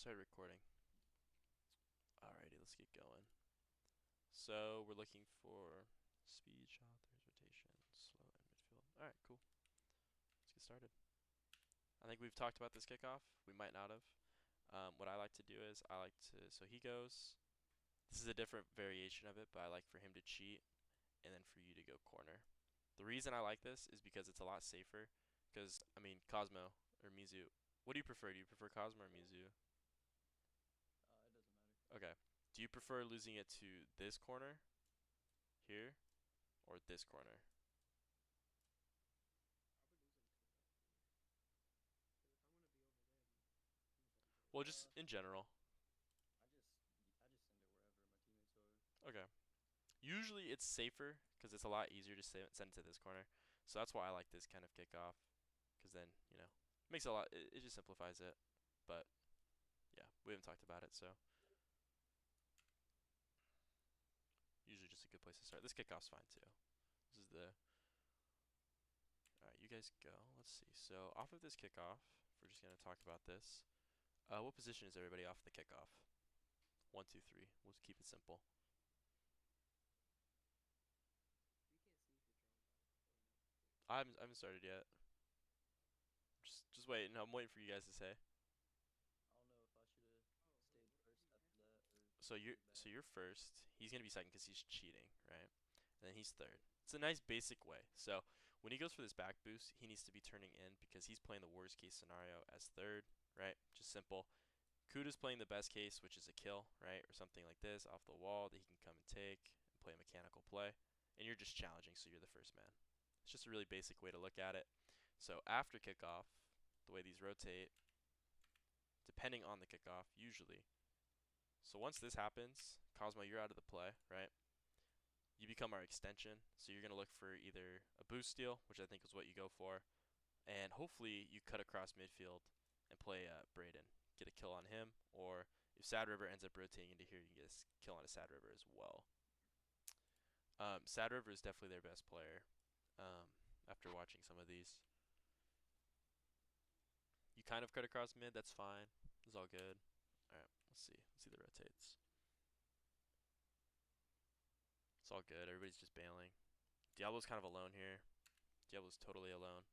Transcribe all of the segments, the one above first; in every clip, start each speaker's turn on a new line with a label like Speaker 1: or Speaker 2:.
Speaker 1: started recording. Alrighty, let's get going. So we're looking for speed, shot, there's rotation, slow, and midfield. Alright, cool. Let's get started. I think we've talked about this kickoff. We might not have. What I like to do is so he goes. This is a different variation of it, but I like for him to cheat and then for you to go corner. The reason I like this is because it's a lot safer. Because, I mean, Cosmo or Mizu. What do you prefer? Do you prefer Cosmo or Mizu?
Speaker 2: It doesn't matter.
Speaker 1: Okay. Do you prefer losing it to this corner here or this corner?
Speaker 3: Probably losing to that corner. Because if I'm gonna be over there, then I'm gonna probably go
Speaker 1: Well,
Speaker 3: over
Speaker 1: just
Speaker 2: Uh,
Speaker 3: there.
Speaker 1: in general.
Speaker 2: I just send it wherever my teammates are.
Speaker 1: Okay. Usually it's safer because it's a lot easier to send it to this corner. So that's why I like this kind of kickoff. Because then, makes it a lot, it just simplifies it. But yeah, we haven't talked about it, so usually just a good place to start. This kickoff's fine too. This is the. Alright, you guys go. Let's see. So off of this kickoff, if we're just going to talk about this. What position is everybody off the kickoff? 1, 2, 3. We'll just keep it simple.
Speaker 3: We can't see if you're drawing back or not. Wait.
Speaker 1: I haven't started yet. Just waiting. I'm waiting for you guys to say.
Speaker 2: I don't know if I should have
Speaker 3: Oh, wait.
Speaker 2: stayed
Speaker 3: What?
Speaker 2: first
Speaker 3: Wait.
Speaker 2: after that or
Speaker 1: So you're
Speaker 2: stayed
Speaker 1: so
Speaker 2: back.
Speaker 1: you're first. He's gonna be second because he's cheating, right? And then he's third. It's a nice basic way. So when he goes for this back boost, he needs to be turning in because he's playing the worst case scenario as third, right? Just simple. Kuda's playing the best case, which is a kill, right? Or something like this off the wall that he can come and take and play a mechanical play. And you're just challenging, so you're the first man. It's just a really basic way to look at it. So after kickoff, the way these rotate, depending on the kickoff, usually. So once this happens, Cosmo, you're out of the play, right? You become our extension. So you're going to look for either a boost steal, which I think is what you go for, and hopefully you cut across midfield and play Braden. Get a kill on him, or if Sad River ends up rotating into here, you can get a kill on a Sad River as well. Sad River is definitely their best player after watching some of these. You kind of cut across mid, that's fine. It's all good. Alright, let's see. Let's see the rotates. It's all good. Everybody's just bailing. Diablo's kind of alone here. Diablo's totally alone.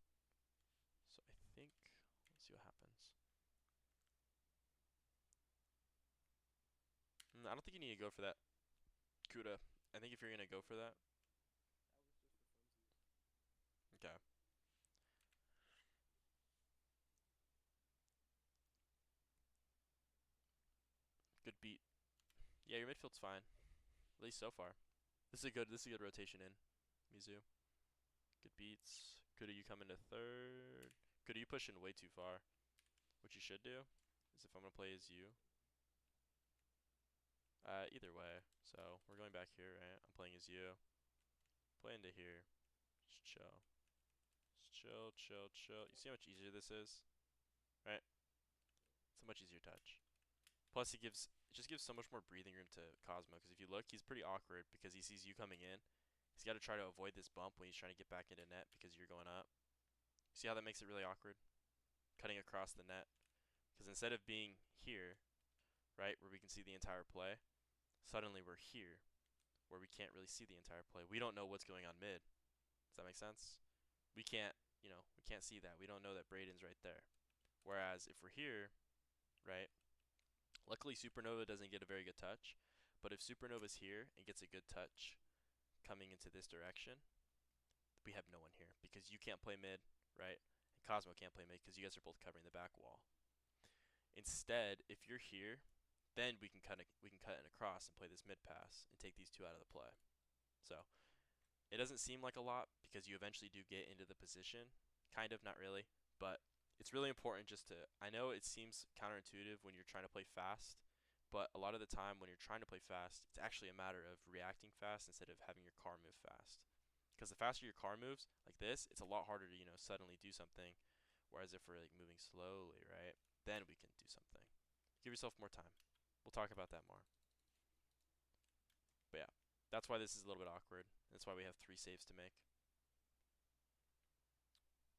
Speaker 1: So I think, let's see what happens. I don't think you need to go for that, Kuda. I think if you're going to go for that,
Speaker 3: That was just for funsies.
Speaker 1: okay. Good beat. Yeah, your midfield's fine. At least so far. This is a good rotation in. Mizu. Good beats. Kuda, you come into third. Kuda, you push in way too far. What you should do is if I'm going to play as you. Either way. So we're going back here, right? I'm playing as you. Play into here. Just chill. Just chill, chill, chill. You see how much easier this is? Right? It's a much easier touch. Plus, it just gives so much more breathing room to Cosmo. Because if you look, he's pretty awkward because he sees you coming in. He's got to try to avoid this bump when he's trying to get back into net because you're going up. See how that makes it really awkward? Cutting across the net. Because instead of being here, right, where we can see the entire play, suddenly we're here, where we can't really see the entire play. We don't know what's going on mid. Does that make sense? We can't, we can't see that. We don't know that Braden's right there. Whereas if we're here, right, luckily Supernova doesn't get a very good touch, but if Supernova's here and gets a good touch coming into this direction, we have no one here because you can't play mid, right? And Cosmo can't play mid because you guys are both covering the back wall. Instead, if you're here, then we can cut in across and play this mid pass and take these two out of the play. So it doesn't seem like a lot because you eventually do get into the position, kind of, not really, but it's really important just to. I know it seems counterintuitive when you're trying to play fast, but a lot of the time when you're trying to play fast, it's actually a matter of reacting fast instead of having your car move fast. Because the faster your car moves, like this, it's a lot harder to suddenly do something. Whereas if we're like moving slowly, right, then we can do something. Give yourself more time. We'll talk about that more. But yeah, that's why this is a little bit awkward. That's why we have 3 saves to make.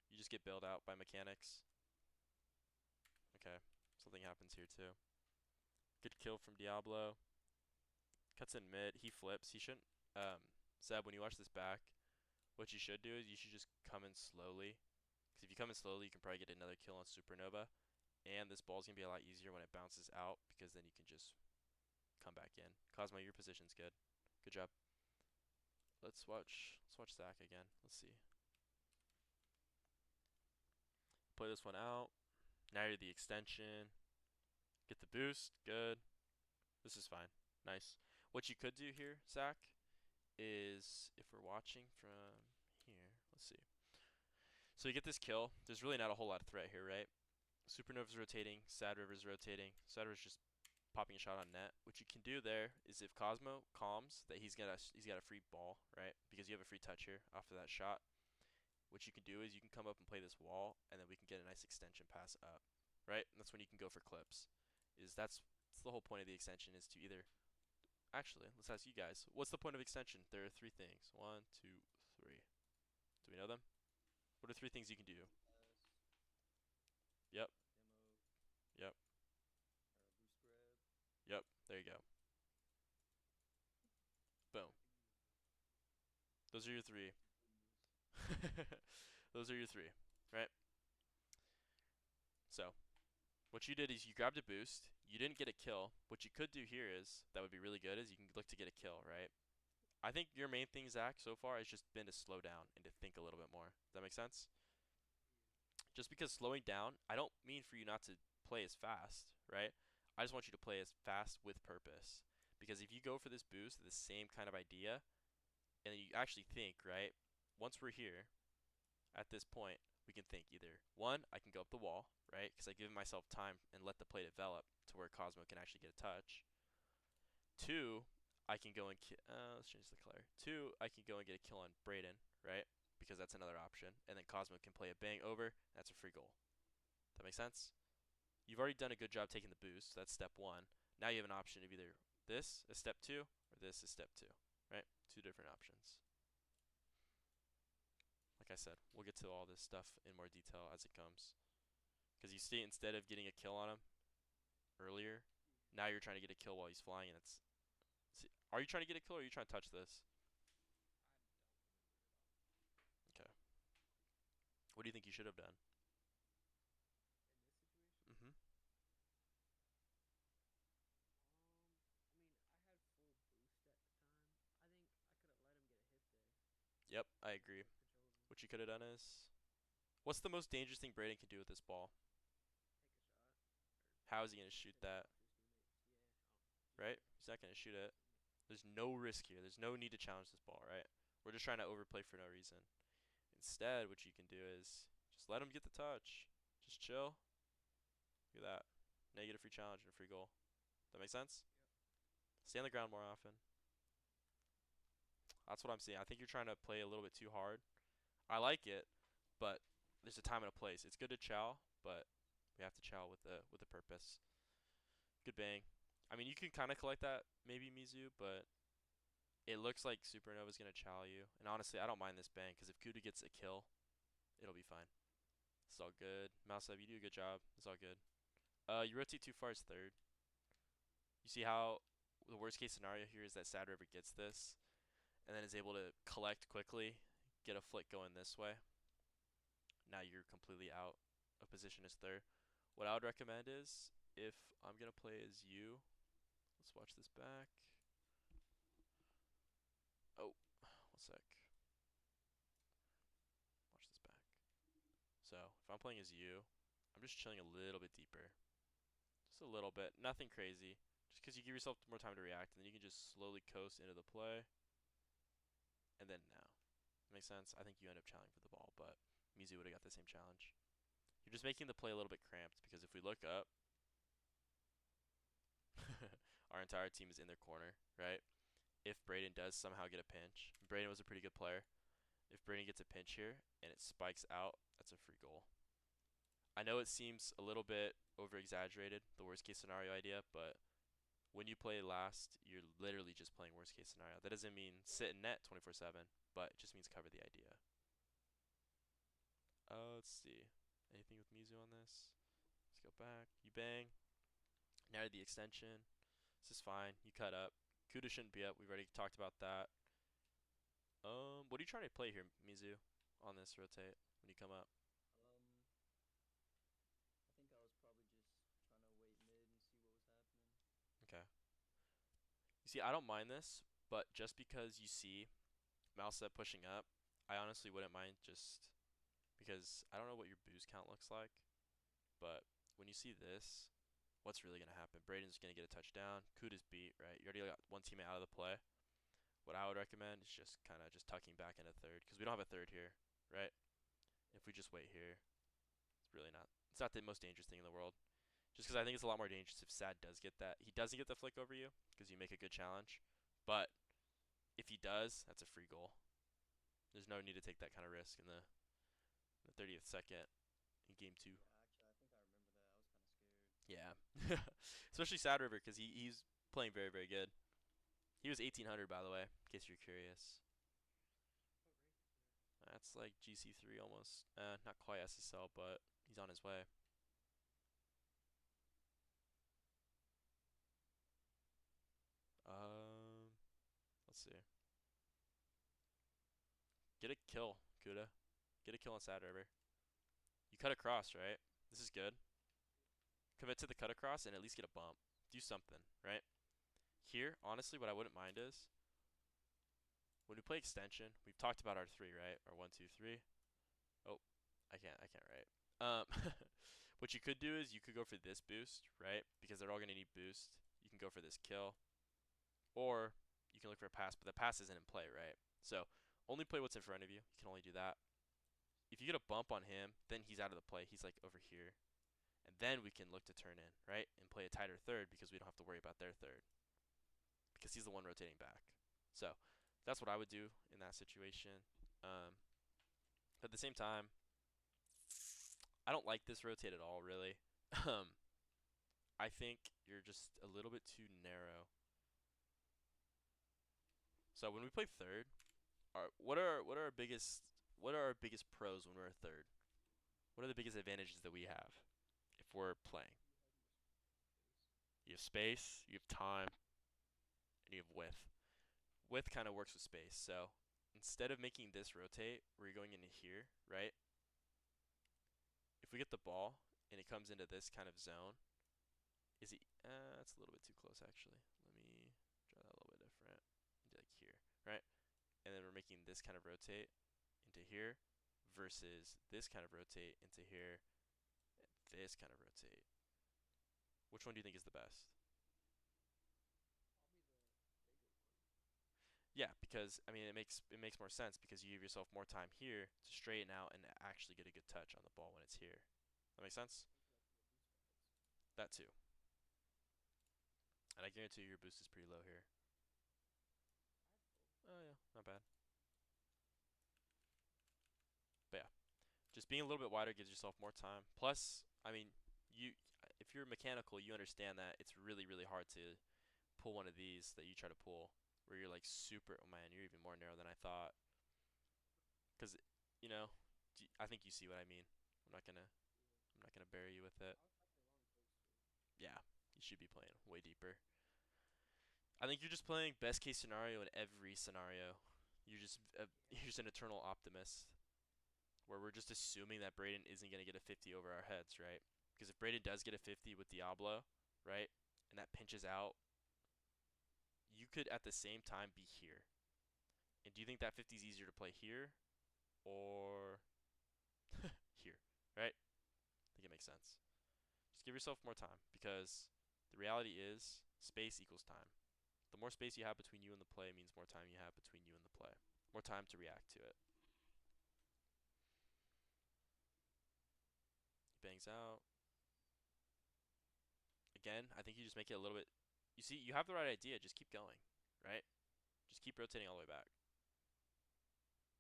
Speaker 1: You just get bailed out by mechanics. Okay, something happens here too. Good kill from Diablo. Cuts in mid. He flips. He shouldn't. Zeb, when you watch this back, what you should do is you should just come in slowly. Because if you come in slowly, you can probably get another kill on Supernova. And this ball's going to be a lot easier when it bounces out because then you can just come back in. Cosmo, your position's good. Good job. Let's watch Zach again. Let's see. Play this one out. Now you're the extension. Get the boost. Good. This is fine. Nice. What you could do here, Zach, is if we're watching from here, let's see. So you get this kill. There's really not a whole lot of threat here, right? Supernova's rotating. Sad River's rotating. Sad River's just popping a shot on net. What you can do there is if Cosmo calms that he's got a free ball, right? Because you have a free touch here after that shot. What you can do is you can come up and play this wall, and then we can get a nice extension pass up, right? And that's when you can go for clips. That's the whole point of the extension is to either. Actually, let's ask you guys. What's the point of extension? There are three things. One, two, three. Do we know them? What are three things you can do?
Speaker 2: Pass,
Speaker 1: Yep.
Speaker 2: demo,
Speaker 1: Yep.
Speaker 2: boost grab.
Speaker 1: Yep. There you go. Boom.
Speaker 3: I think you know that.
Speaker 1: Those are your three.
Speaker 2: Genius.
Speaker 1: Those are your three, right? So, what you did is you grabbed a boost. You didn't get a kill. What you could do here is, that would be really good, is you can look to get a kill, right? I think your main thing, Zach, so far has just been to slow down and to think a little bit more. Does that make sense?
Speaker 3: Yeah.
Speaker 1: Just because slowing down, I don't mean for you not to play as fast, right? I just want you to play as fast with purpose. Because if you go for this boost, the same kind of idea, and then you actually think, right? Once we're here, at this point, we can think either one, I can go up the wall, right? Because I give myself time and let the play develop to where Cosmo can actually get a touch. Two, I can go and let's change the color. Two, I can go and get a kill on Brayden, right? Because that's another option. And then Cosmo can play a bang over. That's a free goal. That makes sense? You've already done a good job taking the boost. So that's step one. Now you have an option of either this is step two or this is step two, right? Two different options. Like I said, we'll get to all this stuff in more detail as it comes. Because you see, instead of getting a kill on him earlier, now you're trying to get a kill while he's flying, and it's. See, are you trying to get a kill, or are you trying to touch this?
Speaker 3: I don't remember at all.
Speaker 1: Okay. What do you think you should have done?
Speaker 3: In this situation,
Speaker 1: Mm-hmm.
Speaker 3: I mean, I had full boost at the time. I think I could have let him get a hit there.
Speaker 1: Yep, I
Speaker 3: He
Speaker 1: agree.
Speaker 3: would have controlled me.
Speaker 1: What you could have done is, what's the most dangerous thing Brayden can do with this ball?
Speaker 3: Take a shot.
Speaker 1: How is he gonna
Speaker 3: Or
Speaker 1: shoot
Speaker 3: take a
Speaker 1: that?
Speaker 3: shot to his teammates. Yeah. Just
Speaker 1: Right?
Speaker 3: shoot it.
Speaker 1: He's not gonna shoot it. There's no risk here. There's no need to challenge this ball, right? We're just trying to overplay for no reason. Instead, what you can do is just let him get the touch. Just chill. Look at that. Now you get a free challenge and a free goal. That make sense?
Speaker 3: Yep.
Speaker 1: Stay on the ground more often. That's what I'm seeing. I think you're trying to play a little bit too hard. I like it, but there's a time and a place. It's good to chow, but we have to chow with a purpose. Good bang. I mean, you can kind of collect that maybe Mizu, but it looks like Supernova's gonna chow you. And honestly, I don't mind this bang because if Kuda gets a kill, it'll be fine. It's all good. Mouse up, you do a good job. It's all good. You rotate too far is third. You see how the worst case scenario here is that Sad River gets this and then is able to collect quickly, get a flick going this way. Now you're completely out of position as third. What I would recommend is if I'm gonna play as you, let's watch this back. Oh, one sec. Watch this back. So if I'm playing as you, I'm just chilling a little bit deeper. Just a little bit. Nothing crazy. Just because you give yourself more time to react, and then you can just slowly coast into the play. And then now. Makes sense? I think you end up challenging for the ball, but Mizu would have got the same challenge. You're just making the play a little bit cramped, because if we look up, our entire team is in their corner, right? If Brayden does somehow get a pinch, Brayden was a pretty good player. If Brayden gets a pinch here, and it spikes out, that's a free goal. I know it seems a little bit over exaggerated, the worst case scenario idea, but when you play last, you're literally just playing worst case scenario. That doesn't mean sit in net 24/7, but it just means cover the idea. Let's see. Anything with Mizu on this? Let's go back. You bang. Now the extension. This is fine. You cut up. Kuda shouldn't be up. We've already talked about that. What are you trying to play here, Mizu? On this rotate when you come up.
Speaker 2: I think I was probably just trying to wait mid and see what was happening.
Speaker 1: Okay. You see, I don't mind this, but just because you see mouse set pushing up, I honestly wouldn't mind just because I don't know what your boost count looks like, but when you see this, what's really gonna happen? Braden's gonna get a touchdown. Kuda's beat, right? You already got one teammate out of the play. What I would recommend is just kind of just tucking back into third because we don't have a third here, right? If we just wait here, it's really not. It's not the most dangerous thing in the world. Just because I think it's a lot more dangerous if Sad does get that. He doesn't get the flick over you because you make a good challenge, but if he does, that's a free goal. There's no need to take that kind of risk in the 30th second in game two.
Speaker 2: Yeah, actually, I think I remember that. I was kind of scared.
Speaker 1: Yeah, especially Sad River because he's playing very very good. He was 1800 by the way, in case you're curious.
Speaker 3: What rank is that?
Speaker 1: That's like GC3 almost. Not quite SSL, but he's on his way. Um, let's see. Get a kill, Kuda. Get a kill on Sad River. You cut across, right? This is good. Commit to the cut across and at least get a bump. Do something, right? Here, honestly, what I wouldn't mind is when we play extension, we've talked about our three, right? Our one, two, three. Oh, I can't write. What you could do is you could go for this boost, right? Because they're all gonna need boost. You can go for this kill, or you can look for a pass, but the pass isn't in play, right? So only play what's in front of you. You can only do that. If you get a bump on him, then he's out of the play. He's like over here, and then we can look to turn in, right, and play a tighter third because we don't have to worry about their third because he's the one rotating back. So that's what I would do in that situation. Um, but at the same time, I don't like this rotate at all, really. Um, I think you're just a little bit too narrow. So when we play third, what are our biggest pros when we're a third? What are the biggest advantages that we have if we're playing?
Speaker 3: You have more space.
Speaker 1: You have space, you have time, and you have width. Width kind of works with space. So instead of making this rotate, we're going into here, right? If we get the ball and it comes into this kind of zone, is it? That's a little bit too close actually. Let me draw that a little bit different. Like here, right? And then we're making this kind of rotate into here versus this kind of rotate into here, and this kind of rotate. Which one do you think is the best?
Speaker 3: Probably the bigger one.
Speaker 1: Yeah, because I mean it makes more sense because you give yourself more time here to straighten out and actually get a good touch on the ball when it's here. That makes sense?
Speaker 3: And collect more boost pads.
Speaker 1: That too. And I guarantee your boost is pretty low here.
Speaker 3: I had full.
Speaker 1: Oh yeah, not bad. But yeah, just being a little bit wider gives yourself more time. Plus, I mean, you if you're mechanical, you understand that it's really really hard to pull one of these that you try to pull where you're like super. Oh man, you're even more narrow than I thought. Cause you know, I think you see what I mean. I'm not gonna
Speaker 3: Yeah.
Speaker 1: I'm not gonna bury you with it.
Speaker 3: I was playing the wrong poster.
Speaker 1: Yeah, you should be playing way deeper. I think you're just playing best case scenario in every scenario. You're
Speaker 3: Yeah.
Speaker 1: just an eternal optimist where we're just assuming that Braden isn't gonna get a 50 over our heads, right? Because if Braden does get a 50 with Diablo, right, and that pinches out, you could at the same time be here. And do you think that 50 is easier to play here or here, right? I think it makes sense. Just give yourself more time because the reality is space equals time. The more space you have between you and the play means more time you have between you and the play. More time to react to it. He bangs out. Again, I think you just make it a little bit. You see, you have the right idea. Just keep going, right? Just keep rotating all the way back.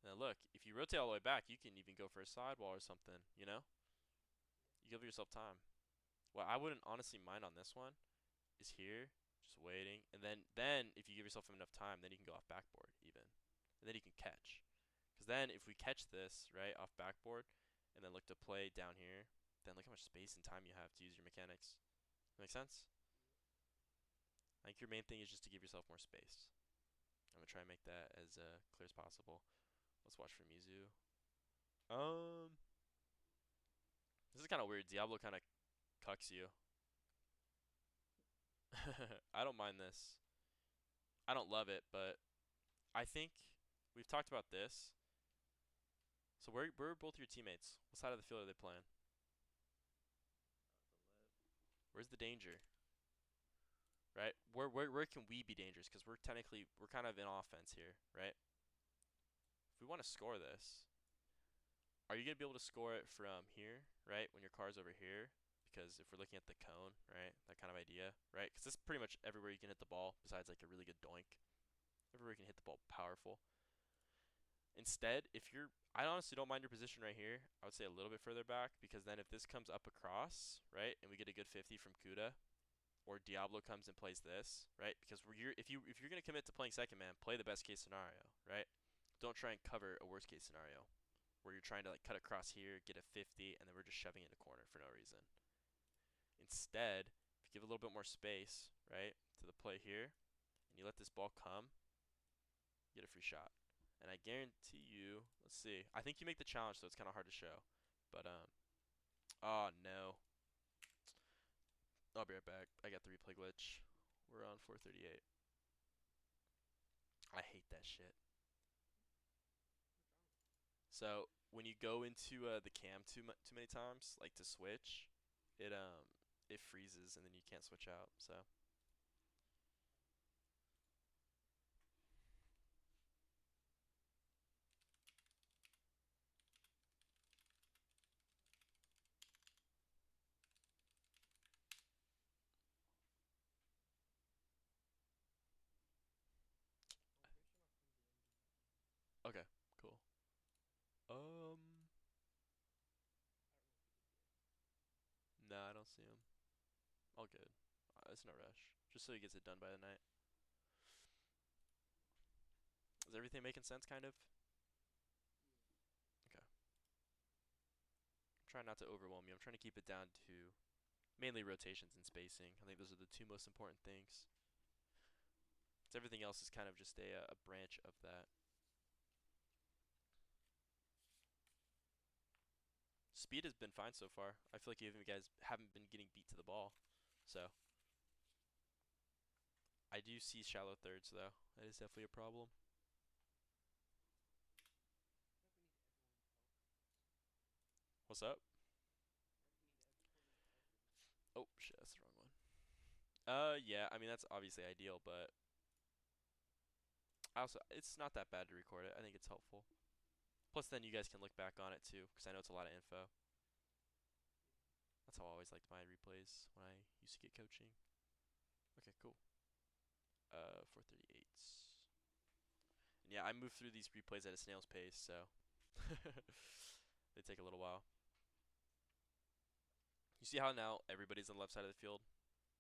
Speaker 1: Now look, if you rotate all the way back, you can even go for a sidewall or something, you know? You give yourself time. What I wouldn't honestly mind on this one is here, just waiting, and then if you give yourself enough time, then you can go off backboard even, and then you can catch. Because then if we catch this right off backboard, and then look to play down here, then look how much space and time you have to use your mechanics. Make sense? I think your main thing is just to give yourself more space. I'm gonna try and make that as clear as possible. Let's watch for Mizu. Um, this is kind of weird. Diablo kind of cucks you. I don't mind this. I don't love it, but I think we've talked about this. So where are both your teammates? What side of the field are they playing?
Speaker 2: The left.
Speaker 1: Where's the danger? Right? Where can we be dangerous? Because we're kind of in offense here, right? If we want to score this, are you gonna be able to score it from here, right? When your car's over here? Because if we're looking at the cone, right, that kind of idea, right? Because this is pretty much everywhere you can hit the ball, besides like a really good doink. Everywhere you can hit the ball, powerful. Instead, if you're, I honestly don't mind your position right here. I would say a little bit further back because then if this comes up across, right, and we get a good 50 from Kuda, or Diablo comes and plays this, right? Because if you're gonna commit to playing second man, play the best case scenario, right? Don't try and cover a worst case scenario where you're trying to like cut across here, get a 50, and then we're just shoving it in the corner for no reason. Instead, if you give a little bit more space, right, to the play here, and you let this ball come, you get a free shot. And I guarantee you, let's see. I think you make the challenge, so it's kind of hard to show. But oh no. I'll be right back. I got the replay glitch. We're on 438. I hate that shit.
Speaker 3: What's wrong?
Speaker 1: So when you go into the cam too many times, like to switch, it it freezes and then you can't switch out. So
Speaker 3: I'm pretty sure my friend DM'd you that game.
Speaker 1: okay, cool. Um,
Speaker 3: I don't know if he did yet.
Speaker 1: no, I don't see him. All good. It's no rush. Just so he gets it done by the night. Is everything making sense, kind of?
Speaker 3: Yeah.
Speaker 1: Okay. I'm trying not to overwhelm you. I'm trying to keep it down to mainly rotations and spacing. I think those are the two most important things. So everything else is kind of just a branch of that. Speed has been fine so far. I feel like you guys haven't been getting beat to the ball. So I do see shallow thirds though. That is definitely a problem.
Speaker 3: I feel like we need everyone's help in this.
Speaker 1: What's up?
Speaker 3: I feel like we need everyone's help in this.
Speaker 1: Oh shit, that's the wrong one. Yeah, I mean that's obviously ideal, but I also it's not that bad to record it. I think it's helpful. Plus then you guys can look back on it too, because I know it's a lot of info.
Speaker 3: Yeah.
Speaker 1: That's how I always liked my replays when I used to get coaching. Okay, cool. 438s. And yeah, I move through these replays at a snail's pace, so they take a little while. You see how now everybody's on the left side of the field,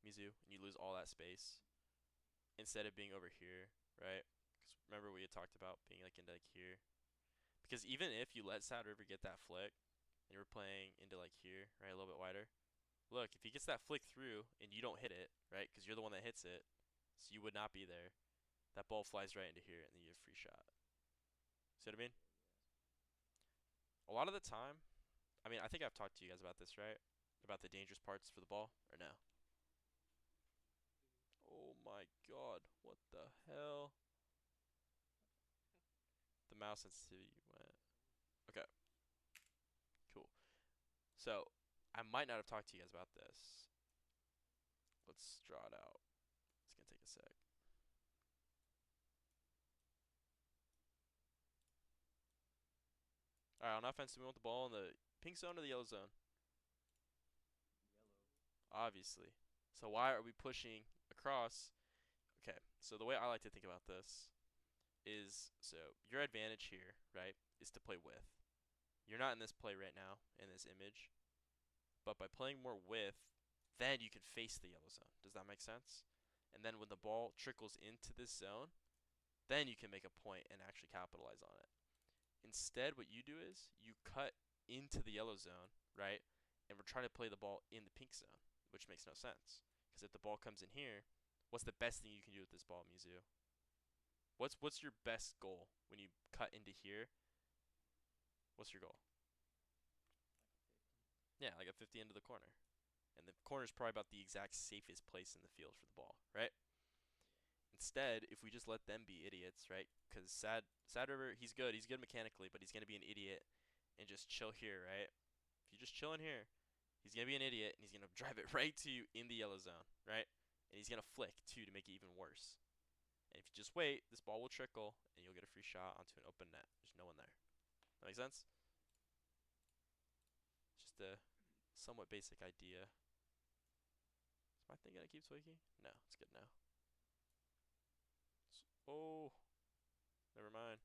Speaker 1: Mizu, and you lose all that space instead of being over here, right? Because remember we had talked about being like into like here. Because even if you let Sad River get that flick, and you were playing into like here, right, a little bit wider. Look, if he gets that flick through and you don't hit it, right, because you're the one that hits it, so you would not be there. That ball flies right into here, and then you have a free shot. See what I mean?
Speaker 2: Okay, yeah.
Speaker 1: A lot of the time, I mean, I think I've talked to you guys about this, right? About the dangerous parts for the ball, or no?
Speaker 3: Mhm.
Speaker 1: Oh my god, what the hell? The mouse sensitivity went. Okay, cool. So, I might not have talked to you guys about this. Let's draw it out. It's gonna take a sec. Alright, on offense, do we want the ball in the pink zone or the yellow zone?
Speaker 2: Yellow.
Speaker 1: Obviously. So why are we pushing across? Okay, so the way I like to think about this is, so your advantage here, right, is to play with. You're not in this play right now, in this image, but by playing more with, then you can face the yellow zone. Does that make sense? And then when the ball trickles into this zone, then you can make a point and actually capitalize on it. Instead, what you do is you cut into the yellow zone, right? And we're trying to play the ball in the pink zone, which makes no sense. Because if the ball comes in here, What's the best thing you can do with this ball, Mizu? What's your best goal when you cut into here? What's your goal?
Speaker 2: Like a 50.
Speaker 1: Yeah, like a 50 into the corner. And the corner is probably about the exact safest place in the field for the ball, right?
Speaker 2: Yeah.
Speaker 1: Instead, if we just let them be idiots, right? Because Sad River, he's good. He's good mechanically, but he's gonna be an idiot and just chill here, right? If you just chill in here, he's gonna be an idiot and he's gonna drive it right to you in the yellow zone, right? And he's gonna flick too to make it even worse. And if you just wait, this ball will trickle and you'll get a free shot onto an open net. There's no one there. That makes sense? Just a somewhat basic idea. Is my thing gonna keep tweaking? No, it's good now. Oh, never mind.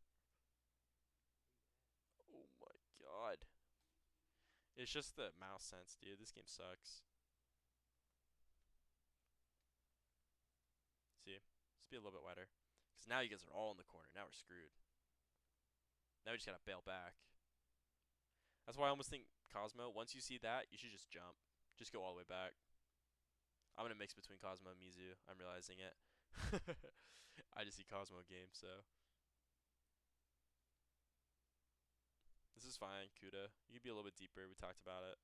Speaker 1: Oh my god. It's just the mouse sense, dude. This game sucks. See? Just be a little bit wider. Because now you guys are all in the corner. Now we're screwed. Now we just gotta bail back. That's why I almost think Cosmo, once you see that, you should just jump. Just go all the way back. I'm gonna mix between Cosmo and Mizu. I'm realizing it. I just see Cosmo game, so. This is fine, Kuda. You can be a little bit deeper. We talked about it.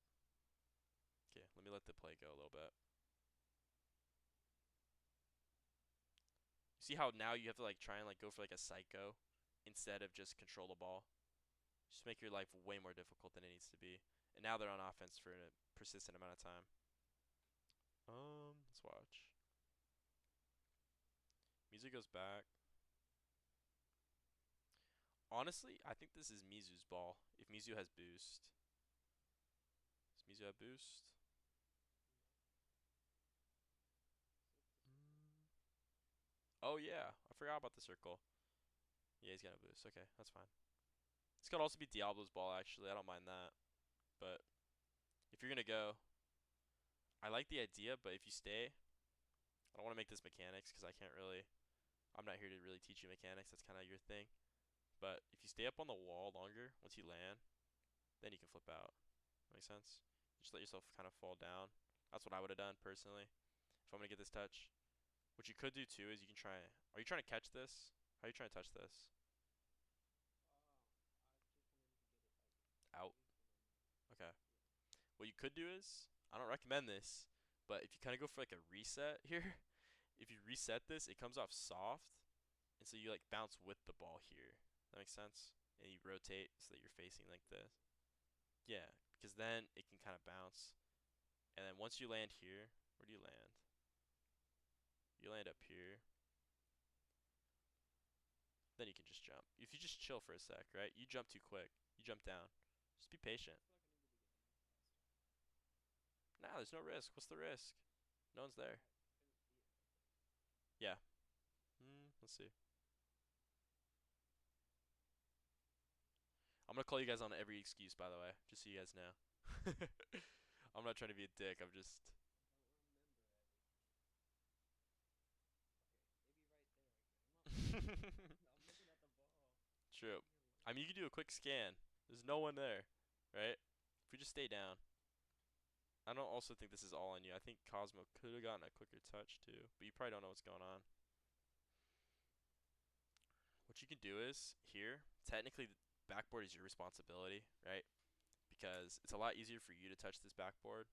Speaker 1: Okay, let me let the play go a little bit. You see how now you have to like try and like go for like a psycho instead of just control the ball? Just make your life way more difficult than it needs to be. And now they're on offense for a persistent amount of time. Let's watch. Mizu goes back. Honestly, I think this is Mizu's ball. If Mizu has boost. Does Mizu have boost? Mm. Oh yeah, I forgot about the circle. Yeah, he's got a boost. Okay, that's fine. This could also be Diablo's ball actually. I don't mind that. But if you're gonna go, I like the idea, but if you stay, I don't want to make this mechanics because I can't really. I'm not here to really teach you mechanics. That's kind of your thing. But if you stay up on the wall longer, once you land, then you can flip out. Make sense? Just let yourself kind of fall down. That's what I would have done personally if I'm gonna get this touch. What you could do too is you can try. Are you trying to catch this? How are you trying to touch this?
Speaker 3: I just wanted to get it like
Speaker 1: Out.
Speaker 3: away from him.
Speaker 1: Okay.
Speaker 3: Yeah.
Speaker 1: What you could do is, I don't recommend this, but if you kind of go for like a reset here, if you reset this, it comes off soft, and so you like bounce with the ball here. That makes sense? And you rotate so that you're facing like this. Yeah, because then it can kind of bounce. And then once you land here, where do you land? You land up here. Then you can just jump. If you just chill for a sec, right? You jump too quick. You jump down. Just be patient.
Speaker 2: I feel like I needed to get down faster.
Speaker 1: Nah, there's no risk. What's the risk? No one's there.
Speaker 2: I couldn't see it right there.
Speaker 1: Yeah. Let's see. I'm gonna call you guys on every excuse, by the way, just so you guys know. I'm not trying to be a dick. I'm just.
Speaker 3: I don't remember everything. Okay, maybe right there again. I'm not looking at it. I'm looking at the ball.
Speaker 1: True.
Speaker 3: Leave me alone.
Speaker 1: I mean, you can do a quick scan. There's no one there, right? If we just stay down. I don't also think this is all on you. I think Cosmo could have gotten a quicker touch too, but you probably don't know what's going on. What you can do is here, technically the backboard is your responsibility, right? Because it's a lot easier for you to touch this backboard,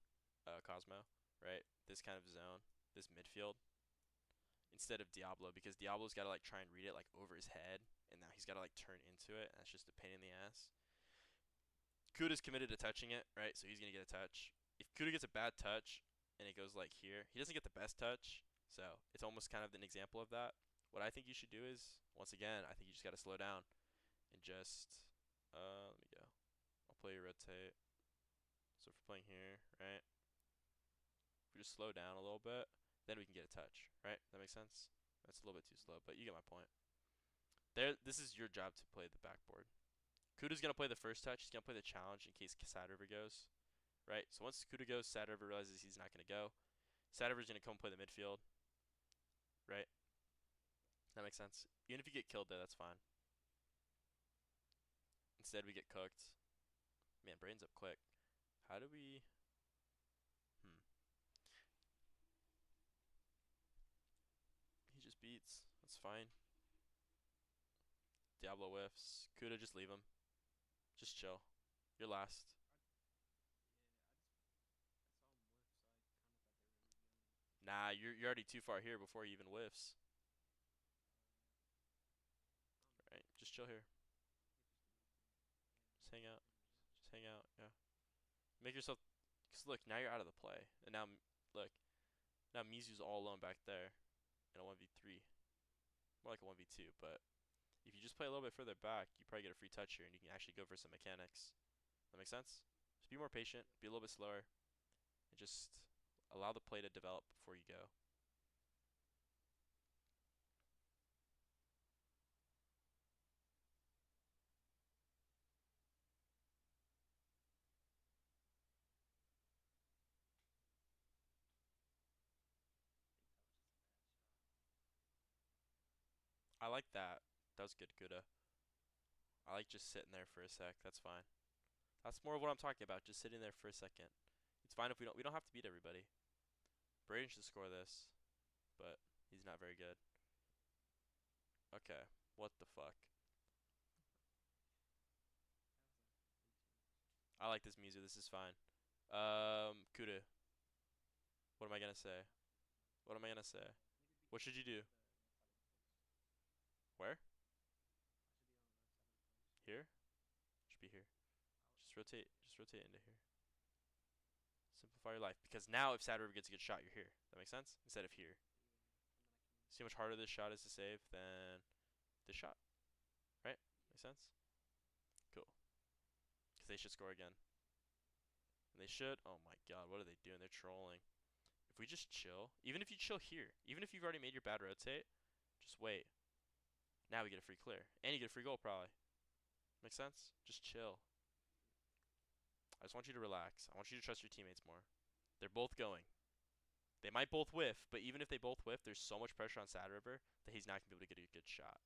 Speaker 1: Cosmo, right? This kind of zone, this midfield, instead of Diablo, because Diablo's got to like try and read it like over his head, and now he's got to like turn into it, and that's just a pain in the ass. Kuda's committed to touching it, right? So he's gonna get a touch. If Kuda gets a bad touch and it goes like here, he doesn't get the best touch, so it's almost kind of an example of that. What I think you should do is, once again, I think you just got to slow down and just, let me go. I'll play your rotate. So if we're playing here, right? If we just slow down a little bit, then we can get a touch, right? That makes sense? That's a little bit too slow, but you get my point. There, this is your job to play the backboard. Kuda's gonna play the first touch. He's gonna play the challenge in case Sad River goes, right? So once Kuda goes, Sad River realizes he's not gonna go. Sad River's gonna come play the midfield, right? That makes sense. Even if you get killed there, that's fine. Instead, we get cooked. Man, brains up quick. How do we? Hmm. beats. That's fine. Diablo whiffs. Kuda, just leave him. Just chill. You're last.
Speaker 3: I saw him whiff, so I kind of thought they were gonna be gunning.
Speaker 1: Nah, you're already too far here before he even whiffs.
Speaker 3: I don't know.
Speaker 1: Right? Just chill here.
Speaker 3: Interesting.
Speaker 1: Just hang out.
Speaker 3: Fingers crossed.
Speaker 1: Just hang out. Yeah. Make yourself. Cause look, now you're out of the play, and now look, now Mizu's all alone back there in a 1v3. More like a 1v2, but if you just play a little bit further back, you probably get a free touch here, and you can actually go for some mechanics. That makes sense? Just be more patient, be a little bit slower, and just allow the play to develop before you go. I like that. That was good, Kuda. I like just sitting there for a sec. That's fine. That's more of what I'm talking about. Just sitting there for a second. It's fine if we don't. We don't have to beat everybody. Braden should score this, but he's not very good. Okay. What the fuck? I like this music. This is fine. Kuda. What am I gonna say? What am I gonna say? What should you do? Where? Here? Should be here. Just rotate. Just rotate into here. Simplify your life. Because now if Sad River gets a good shot, you're here. That makes sense? Instead of here. See how much harder this shot is to save than this shot? Right? Makes sense? Cool. Because they should score again. And they should. Oh my god, what are they doing? They're trolling. If we just chill, even if you chill here, even if you've already made your bad rotate, just wait. Now we get a free clear. And you get a free goal probably. Make sense? Just chill. I just want you to relax. I want you to trust your teammates more. They're both going. They might both whiff, but even if they both whiff, there's so much pressure on Sad River that he's not gonna be able to get a good shot.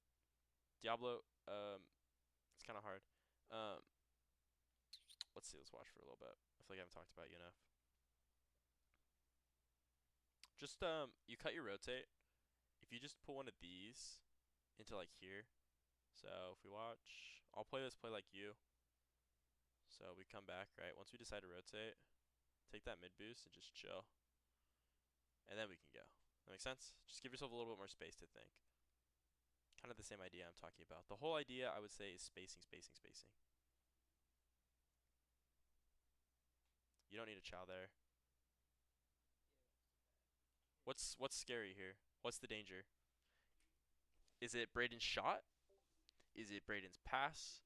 Speaker 1: Diablo, it's kind of hard. Um, let's see. Let's watch for a little bit. I feel like I haven't talked about you enough. Just you cut your rotate. If you just put one of these into like here. So if we watch, I'll play this play like you. So we come back, right? Once we decide to rotate, take that mid boost and just chill. And then we can go. That makes sense? Just give yourself a little bit more space to think. Kind of the same idea I'm talking about. The whole idea, I would say, is spacing, spacing, spacing. You don't need a chow there. What's scary here? What's the danger? Is it Braden's shot? Is it Braden's pass?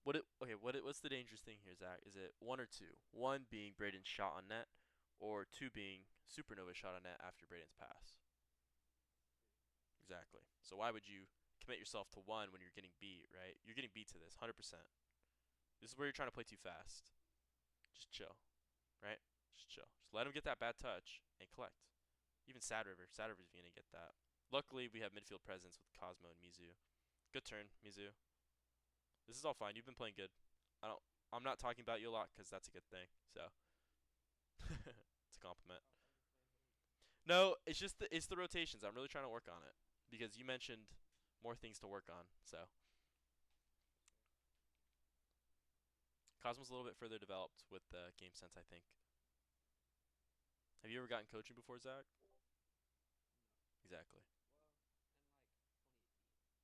Speaker 1: What's the dangerous thing here, Zach? Is it one or two? One being Braden's shot on net, or two being Supernova shot on net after Braden's pass? Exactly. So why would you commit yourself to one when you're getting beat, right? You're getting beat to this, 100%. This is where you're trying to play too fast. Just chill, right? Just chill. Just let him get that bad touch and collect. Even Sad River. Sad River's gonna get that. Luckily, we have midfield presence with Cosmo and Mizu. Good turn, Mizu. This is all fine. You've been playing good. I don't. I'm not talking about you a lot because that's a good thing. So it's a compliment. No, it's the rotations. I'm really trying to work on it because you mentioned more things to work on. So Cosmo's a little bit further developed with the game sense, I think. Have you ever gotten coaching before, Zach? Exactly.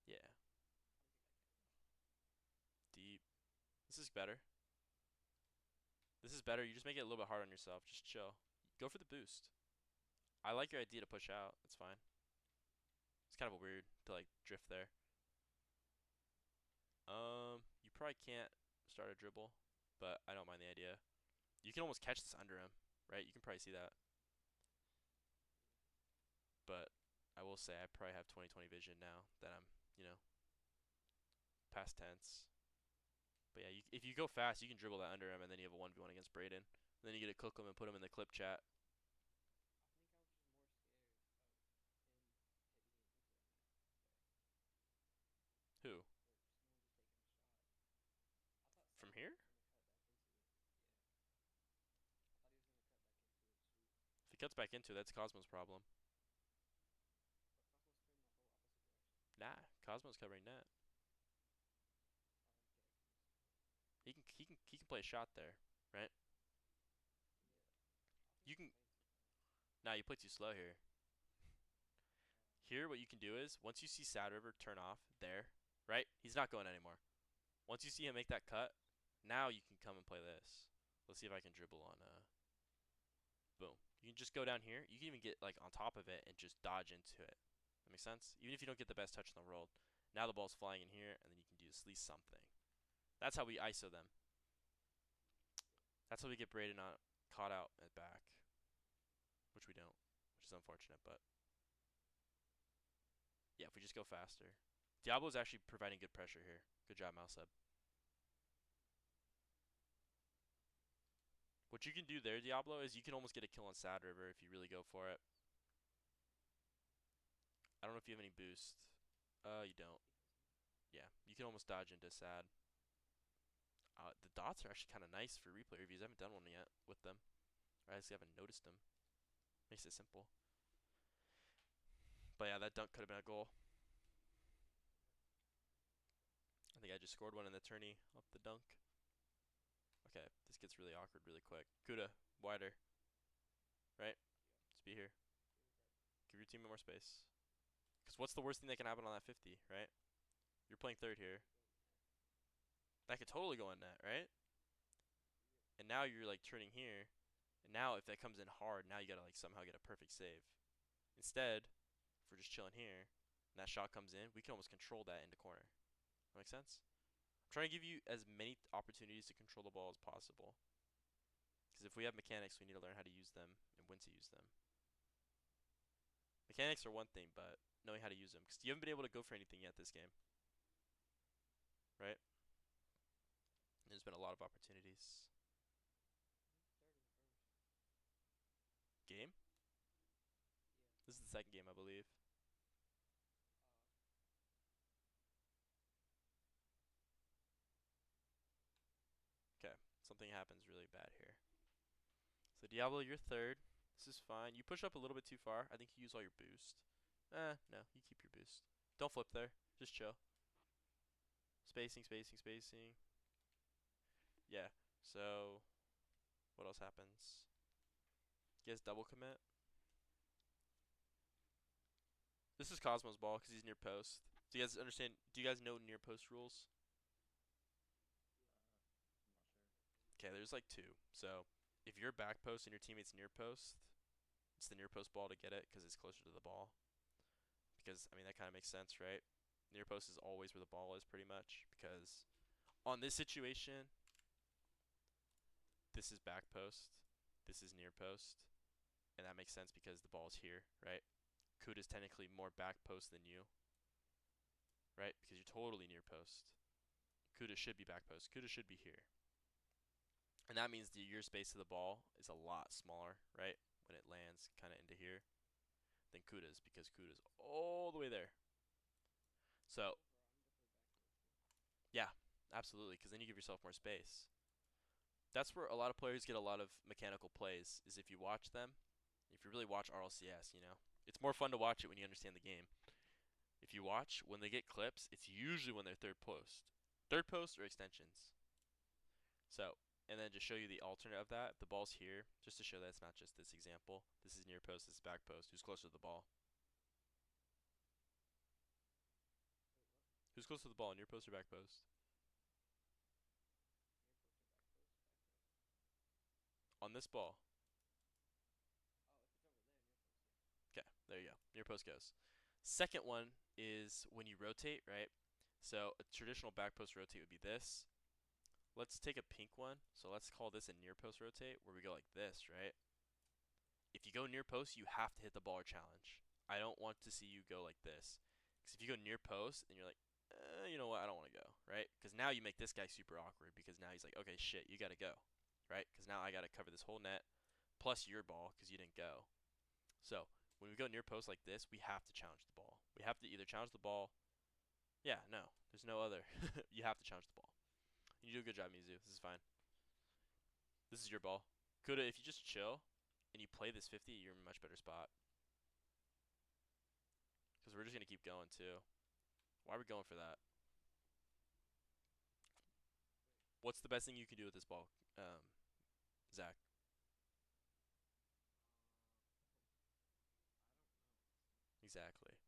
Speaker 1: Yeah. Deep. This is better. This is better. You just make it a little bit hard on yourself. Just chill. Go for the boost. I like your idea to push out. That's fine. It's kind of a weird to like drift there. You probably can't start a dribble, but I don't mind the idea. You can almost catch this under him, right? You can probably see that. But I will say I probably have 20/20 vision now that I'm, past tense. But yeah, if you go fast, you can dribble that under him, and then you have a 1v1 against Braden. And then you get to cook him and put him in the clip chat. Who? From here? If he cuts back into it, that's Cosmo's problem. Cosmo's covering net.
Speaker 2: Okay.
Speaker 1: He can play a shot there, right?
Speaker 2: Yeah. I think
Speaker 1: You
Speaker 2: I'm
Speaker 1: can.
Speaker 2: playing too fast.
Speaker 1: Nah, you play too slow here. Here, what you can do is once you see Sad River turn off there, right? He's not going anymore. Once you see him make that cut, now you can come and play this. Let's see if I can dribble on. Boom. You can just go down here. You can even get like on top of it and just dodge into it. That makes sense. Even if you don't get the best touch in the world, now the ball's flying in here, and then you can do at least something. That's how we ISO them. That's how we get Braden on caught out at back, which we don't, which is unfortunate. But yeah, if we just go faster, Diablo's actually providing good pressure here. Good job, Mouseb. What you can do there, Diablo, is you can almost get a kill on Sad River if you really go for it. I don't know if you have any boost. You don't.
Speaker 2: He doesn't.
Speaker 1: Yeah, you can almost dodge into Sad. The dots are actually kind of nice for replay reviews. I haven't done one yet with them. Or I actually haven't noticed them. Makes it simple. But yeah, that dunk could have been a goal. I think I just scored one in the tourney off the dunk. Okay, this gets really awkward really quick. Kuda, wider. Right?
Speaker 2: Yep.
Speaker 1: Just be here.
Speaker 2: Okay with that.
Speaker 1: Give your teammate more space. Because what's the worst thing that can happen on that 50, right? You're playing third here.
Speaker 2: Could go in net.
Speaker 1: That could totally go in net, right?
Speaker 2: Yep.
Speaker 1: And now you're like turning here. And now if that comes in hard, now you gotta like somehow get a perfect save. Instead, if we're just chilling here, and that shot comes in, we can almost control that into corner. That makes sense? I'm trying to give you as many opportunities to control the ball as possible. Because if we have mechanics, we need to learn how to use them and when to use them. Mechanics are one thing, but knowing how to use them. Because you haven't been able to go for anything yet this game, right? There's been a lot of opportunities.
Speaker 2: I think third and first.
Speaker 1: Game?
Speaker 2: Yeah.
Speaker 1: This is the second game, I believe.
Speaker 2: Okay.
Speaker 1: Okay, something happens really bad here. So Diablo, you're third. This is fine. You push up a little bit too far. I think you use all your boost. No, you keep your boost. Don't flip there. Just chill. Spacing, spacing, spacing. Yeah. So, what else happens? You guys double commit. This is Cosmo's ball because he's near post. Do you guys understand? Do you guys know near post rules?
Speaker 2: I'm not sure.
Speaker 1: Okay, there's like two. So, if you're back post and your teammate's near post, it's the near post ball to get it because it's closer to the ball. Because, I mean, that kind of makes sense, right? Near post is always where the ball is, pretty much. Because on this situation, this is back post, this is near post, and that makes sense because the ball is here, right? Kuda's technically more back post than you, right? Because you're totally near post. Kuda should be back post. Kuda should be here. And that means your space of the ball is a lot smaller, right? When it lands kind of into here than Kuda's because Kuda's all the way there. So,
Speaker 2: Overall, I'm definitely back post here.
Speaker 1: yeah, absolutely, because then you give yourself more space. That's where a lot of players get a lot of mechanical plays, is if you watch them. If you really watch RLCS, you know. It's more fun to watch it when you understand the game. If you watch, when they get clips, it's usually when they're third post. Third post or extensions. So, and then just show you the alternate of that. If the ball's here, just to show that it's not just this example. This is near post, this is back post. Who's closer to the ball?
Speaker 2: Wait, what?
Speaker 1: Who's closer to the ball, near post or back post?
Speaker 2: Near post or back post? Back post.
Speaker 1: On this ball.
Speaker 2: Oh, if it's over there, near post, yeah.
Speaker 1: Okay, there you go. Near post goes. Second one is when you rotate, right? So a traditional back post rotate would be this. Let's take a pink one. So let's call this a near post rotate where we go like this, right? If you go near post, you have to hit the ball or challenge. I don't want to see you go like this. Because if you go near post and you're like, you know what, I don't want to go, right? Because now you make this guy super awkward because now he's like, okay, shit, you got to go, right? Because now I got to cover this whole net plus your ball because you didn't go. So when we go near post like this, we have to challenge the ball. We have to either challenge the ball. Yeah, no, there's no other. You have to challenge the ball. You do a good job, Mizu. This is fine. This is your ball. Kuda, if you just chill and you play this 50, you're in a much better spot. Because we're just going to keep going, too. Why are we going for that? What's the best thing you can do with this ball, Zach? Exactly.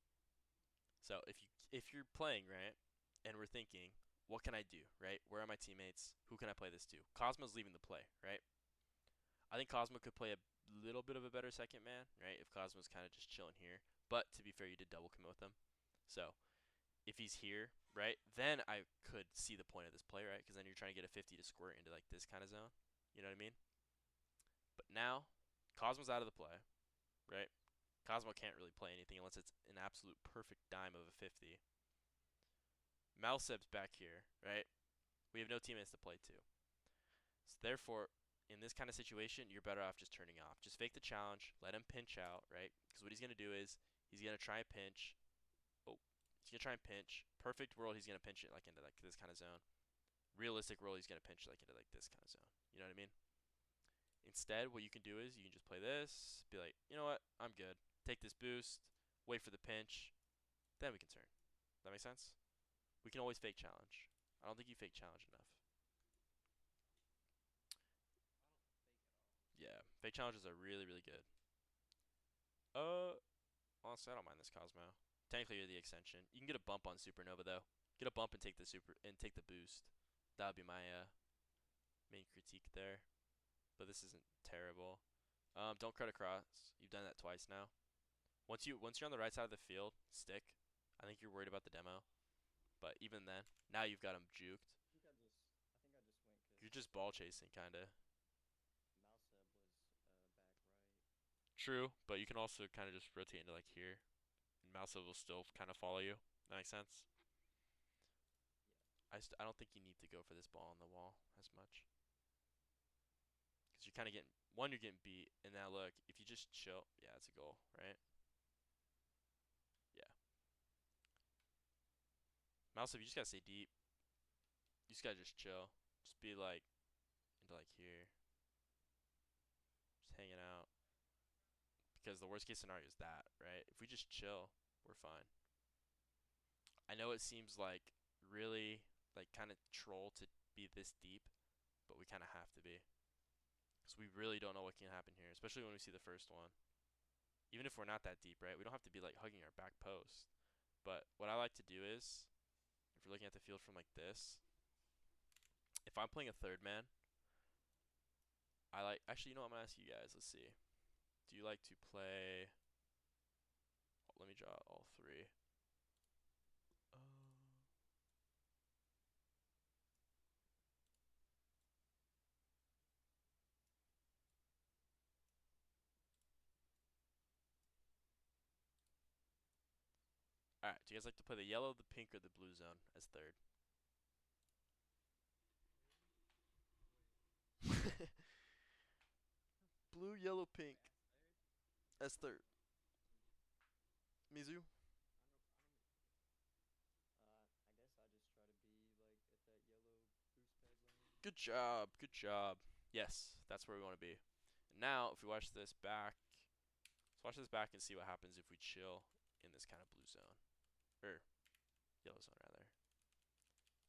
Speaker 1: So if you're playing right, and we're thinking, what can I do? Right? Where are my teammates? Who can I play this to? Cosmo's leaving the play, right? I think Cosmo could play a little bit of a better second man, right? If Cosmo's kind of just chilling here. But to be fair, you did double commit with him. So if he's here, right, then I could see the point of this play, right? Because then you're trying to get a 50 to squirt into like this kind of zone. You know what I mean? But now, Cosmo's out of the play, right? Cosmo can't really play anything unless it's an absolute perfect dime of a 50. Malseb's back here, right? We have no teammates to play to. So therefore, in this kind of situation, you're better off just turning off. Just fake the challenge, let him pinch out, right? Because what he's going to do is he's going to try and pinch. Oh, he's going to try and pinch. Perfect world, he's going to pinch it like into like this kind of zone. Realistic world, he's going to pinch like into like this kind of zone. You know what I mean? Instead, what you can do is you can just play this, be like, you know what, I'm good. Take this boost, wait for the pinch, then we can turn. That make sense? We can always fake challenge. I don't think you fake challenge enough.
Speaker 3: I don't fake at all.
Speaker 1: Yeah, fake challenges are really, really good. Uh, Honestly, I don't mind this Cosmo. Technically, you're the extension. You can get a bump on Supernova though. Get a bump and take the boost. That would be my main critique there. But this isn't terrible. Don't cut across. You've done that twice now. Once you're on the right side of the field, stick. I think you're worried about the demo, but even then, now you've got him juked.
Speaker 2: I think I just went
Speaker 1: You're
Speaker 2: because
Speaker 1: just ball chasing, kinda.
Speaker 2: Mouseb was back right.
Speaker 1: True, but you can also kind of just rotate into like here, and Mousa will still kind of follow you. That makes sense.
Speaker 2: Yeah.
Speaker 1: I don't think you need to go for this ball on the wall as much. Because you're kind of getting, one, you're getting beat, and now look, if you just chill, yeah, it's a goal, right? Yeah. Mouse, if you just gotta stay deep, you just gotta just chill. Just be like, into like here, just hanging out. Because the worst case scenario is that, right? If we just chill, we're fine. I know it seems like really, like, kind of troll to be this deep, but we kind of have to be. Because we really don't know what can happen here, especially when we see the first one. Even if we're not that deep, right? We don't have to be like hugging our back post. But what I like to do is, if you're looking at the field from like this, if I'm playing a third man, I like. Actually, you know what? I'm gonna ask you guys. Let's see. Do you like to play? Oh, let me draw all three. Uh, all right. Do you guys like to play the yellow, the pink, or the blue zone as third? Blue, yellow,
Speaker 3: Wait,
Speaker 1: pink
Speaker 3: as third?
Speaker 1: as third. Mizu.
Speaker 3: I don't make pick.
Speaker 2: I guess I just try to be like at that yellow boost peg lane.
Speaker 1: Good job. Good job. Yes, that's where we want to be. And now, if we watch this back, let's watch this back and see what happens if we chill in this kind of blue zone. Or yellow zone, rather.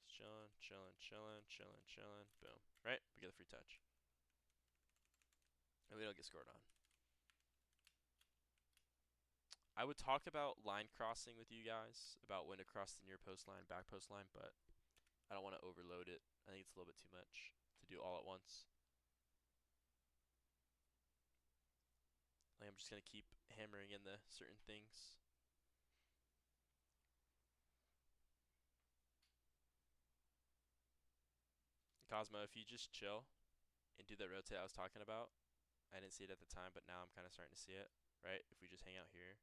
Speaker 1: Just chilling, chilling, chilling, chilling, chilling. Boom. Right? We get a free touch. And we don't get scored on. I would talk about line crossing with you guys, about when to cross the near post line, back post line, but I don't want to overload it. I think it's a little bit too much to do all at once. Like I'm just gonna keep hammering in the certain things. Cosmo, if you just chill and do that rotate I was talking about, I didn't see it at the time, but now I'm kind of starting to see it. Right? If we just hang out here,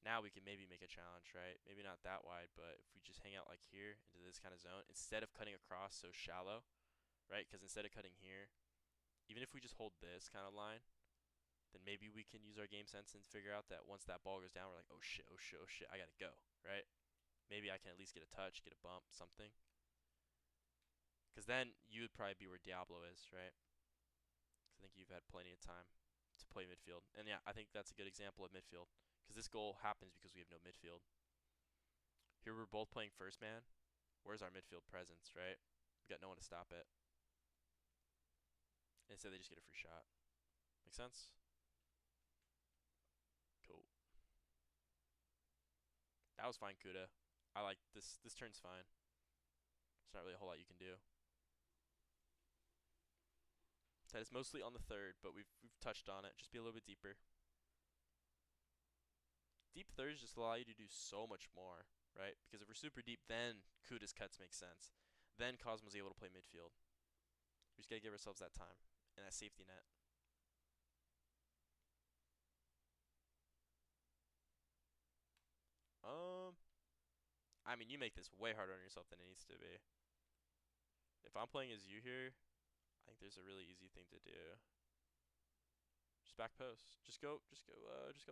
Speaker 1: now we can maybe make a challenge, right? Maybe not that wide, but if we just hang out like here into this kind of zone, instead of cutting across so shallow, right? Because instead of cutting here, even if we just hold this kind of line, then maybe we can use our game sense and figure out that once that ball goes down, we're like, oh shit, oh shit, oh shit, I gotta go, right? Maybe I can at least get a touch, get a bump, something. Because then you would probably be where Diablo is, right? Because I think you've had plenty of time to play midfield. And yeah, I think that's a good example of midfield. Because this goal happens because we have no midfield. Here we're both playing first man. Where's our midfield presence, right? We got no one to stop it. Instead, they just get a free shot. Make sense? Cool. That was fine, Kuda. I like this. This turn's fine. There's not really a whole lot you can do. That is mostly on the third, but we've touched on it. Just be a little bit deeper. Deep thirds just allow you to do so much more, right? Because if we're super deep, then Kuda's cuts make sense. Then Cosmo's able to play midfield. We just gotta give ourselves that time and that safety net. Um, I mean, you make this way harder on yourself than it needs to be. If I'm playing as you here, I think there's a really easy thing to do. Just back post. Just go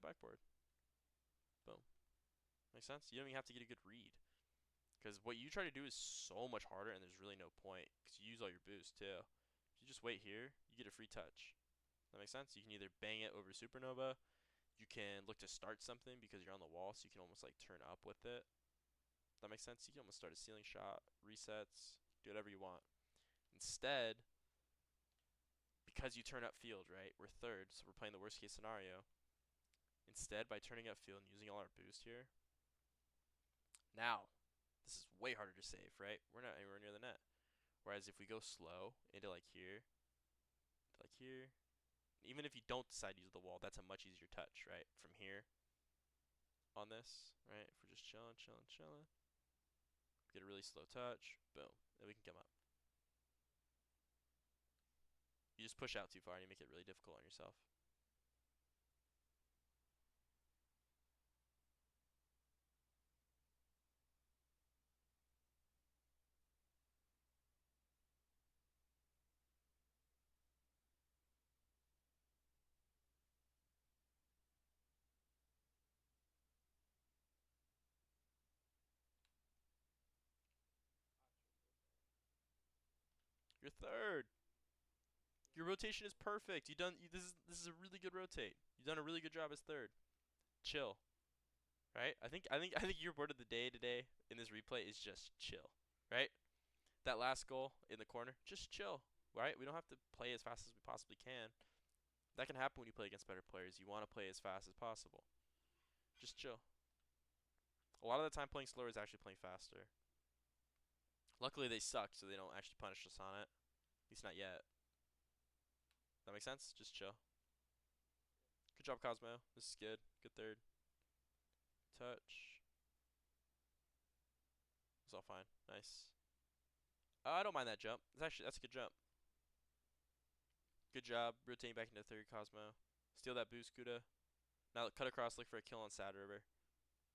Speaker 1: backboard. Boom. Makes sense? You don't even have to get a good read. Because what you try to do is so much harder, and there's really no point. Because you use all your boost, too. If you just wait here, you get a free touch. That makes sense? You can either bang it over Supernova, you can look to start something because you're on the wall, so you can almost like turn up with it. That makes sense? You can almost start a ceiling shot, resets, do whatever you want. Instead, because you turn up field, right? We're third, so we're playing the worst case scenario. Instead, by turning up field and using all our boost here, now this is way harder to save, right? We're not anywhere near the net. Whereas if we go slow into like here, even if you don't decide to use the wall, that's a much easier touch, right? From here on this, right? If we're just chilling, chilling, chilling, get a really slow touch, boom, then we can come up. You just push out too far and you make it really difficult on yourself. You're third. Your rotation is perfect. This is a really good rotate. You've done a really good job as third. Chill, right? I think your word of the day today in this replay is just chill, right? That last goal in the corner, just chill, right? We don't have to play as fast as we possibly can. That can happen when you play against better players. You want to play as fast as possible. Just chill. A lot of the time, playing slower is actually playing faster. Luckily, they suck, so they don't actually punish us on it. At least not yet. That makes sense? Just chill. Good job, Cosmo. This is good. Good third. Touch. It's all fine. Nice. I don't mind that jump. That's a good jump. Good job rotating back into third, Cosmo. Steal that boost, Kuda. Now cut across, look for a kill on Sad River,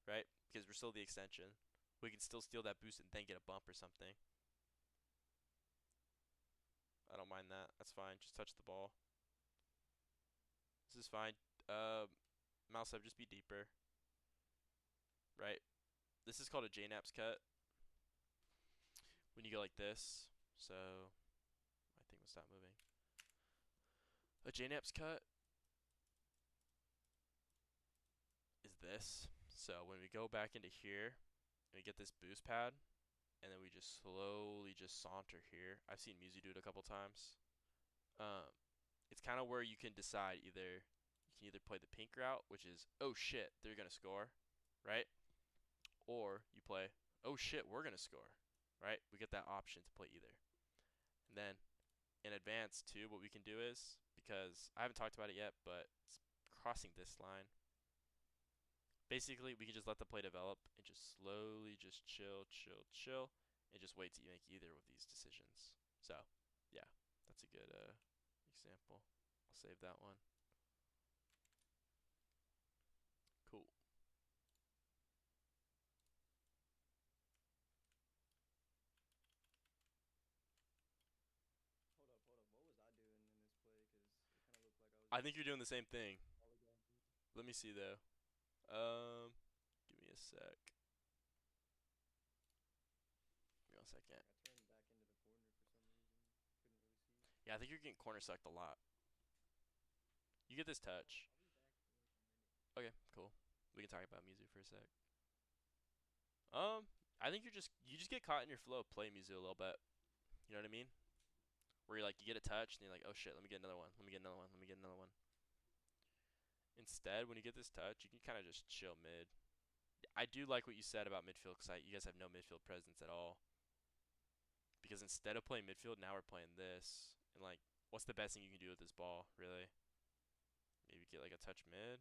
Speaker 1: right? Because we're still the extension. We can still steal that boost and then get a bump or something. I don't mind that. That's fine. Just touch the ball. This is fine. Mouse up, just be deeper. Right? This is called a J-Naps cut. When you go like this. So, my thing will stop moving. A J-Naps cut is this. So, when we go back into here, and we get this boost pad, and then we just slowly just saunter here. I've seen Muzi do it a couple times. Um, it's kind of where you can decide you can either play the pink route, which is, oh shit, they're gonna score, right? Or you play, oh shit, we're gonna score, right? We get that option to play either. And then in advance too, what we can do is, because I haven't talked about it yet, but it's crossing this line. Basically, we can just let the play develop and just slowly just chill, chill, chill, and just wait till you make either of these decisions. So, yeah, that's a good example. I'll save that one. Cool.
Speaker 2: Hold up. What was I doing in this play? Because it kind of looked like I was
Speaker 1: I
Speaker 2: just
Speaker 1: think you're doing the same thing.
Speaker 2: polygone.
Speaker 1: Let me see though. Um, Give me a sec. Give me 1 second.
Speaker 2: Like I turned back into the corner for some reason. Couldn't really see.
Speaker 1: Yeah, I think you're getting corner sucked a lot. You get this
Speaker 3: I'll,
Speaker 1: touch.
Speaker 3: I'll be back for like a minute.
Speaker 1: Okay, cool. We can talk about music for a sec. I think you just get caught in your flow of play music a little bit. You know what I mean? Where you're like you get a touch and you're like, oh shit, let me get another one. Let me get another one. Let me get another one. Instead, when you get this touch, you can kind of just chill mid. I do like what you said about midfield because you guys have no midfield presence at all. Because instead of playing midfield, now we're playing this. And like, what's the best thing you can do with this ball, really? Maybe get like a touch mid,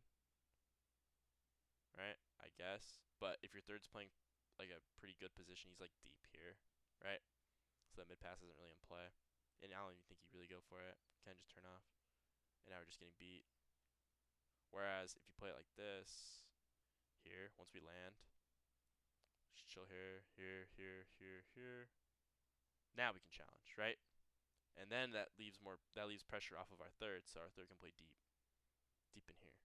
Speaker 1: right? I guess. But if your third's playing like a pretty good position, he's like deep here, right? So that mid pass isn't really in play. And I don't even think you really go for it. Kind of just turn off. And now we're just getting beat. Whereas if you play it like this, here, once we land, just chill here, here, here, here, here. Now we can challenge, right? And then that leaves pressure off of our third, so our third can play deep in here.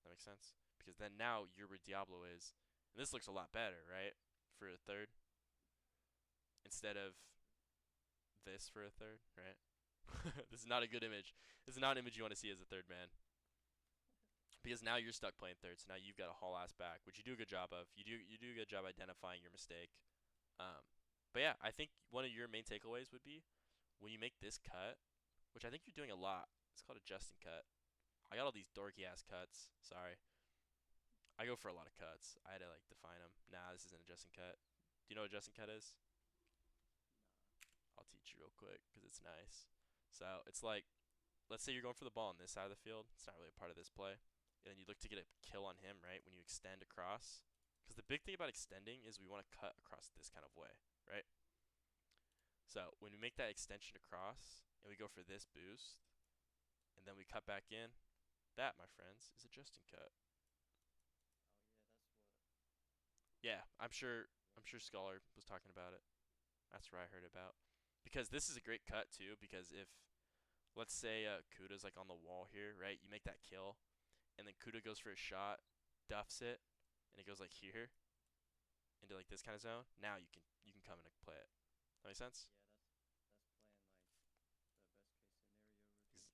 Speaker 1: That makes sense? Because then now you're where Diablo is, and this looks a lot better, right? For a third, instead of this for a third, right? This is not a good image. This is not an image you want to see as a third man. Because now you're stuck playing third, so now you've got to haul ass back, which you do a good job of. You do a good job identifying your mistake. Um, but yeah, I think one of your main takeaways would be when you make this cut, which I think you're doing a lot. It's called a Justin cut. I got all these dorky ass cuts. Sorry, I go for a lot of cuts. I had to like define them. Nah, this isn't a Justin cut. Do you know what a Justin cut is?
Speaker 2: Nah.
Speaker 1: I'll teach you real quick because it's nice. So it's like, let's say you're going for the ball on this side of the field. It's not really a part of this play. And then you look to get a kill on him, right? When you extend across. Because the big thing about extending is we want to cut across this kind of way, right? So when we make that extension across and we go for this boost, and then we cut back in, that, my friends, is a Justin cut.
Speaker 2: Oh yeah, that's what.
Speaker 1: Yeah, I'm sure. I'm
Speaker 2: Yeah.
Speaker 1: sure Scholar was talking about it. That's where I heard about. Because this is a great cut too. Because if let's say Kuda's like on the wall here, right? You make that kill, and then Kuda goes for a shot, duffs it, and it goes like here into like this kind of zone. Now you can come in and play it. That makes sense?
Speaker 2: Yeah, that's playing like the best case scenario rotation.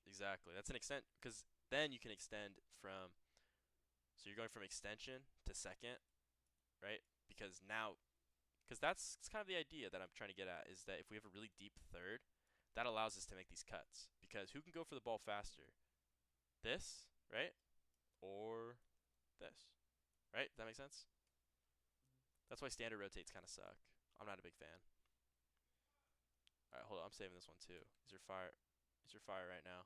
Speaker 1: Exactly. That's an extent because then you can extend from. So you're going from extension to second, right? Because now, because that's kind of the idea that I'm trying to get at is that if we have a really deep third, that allows us to make these cuts. Because who can go for the ball faster? This, right? Or this, right? That makes sense?
Speaker 2: Mhm.
Speaker 1: That's why standard rotates kind of suck. I'm not a big fan. All right, hold on. I'm saving this one too. These are fire. These are fire right now.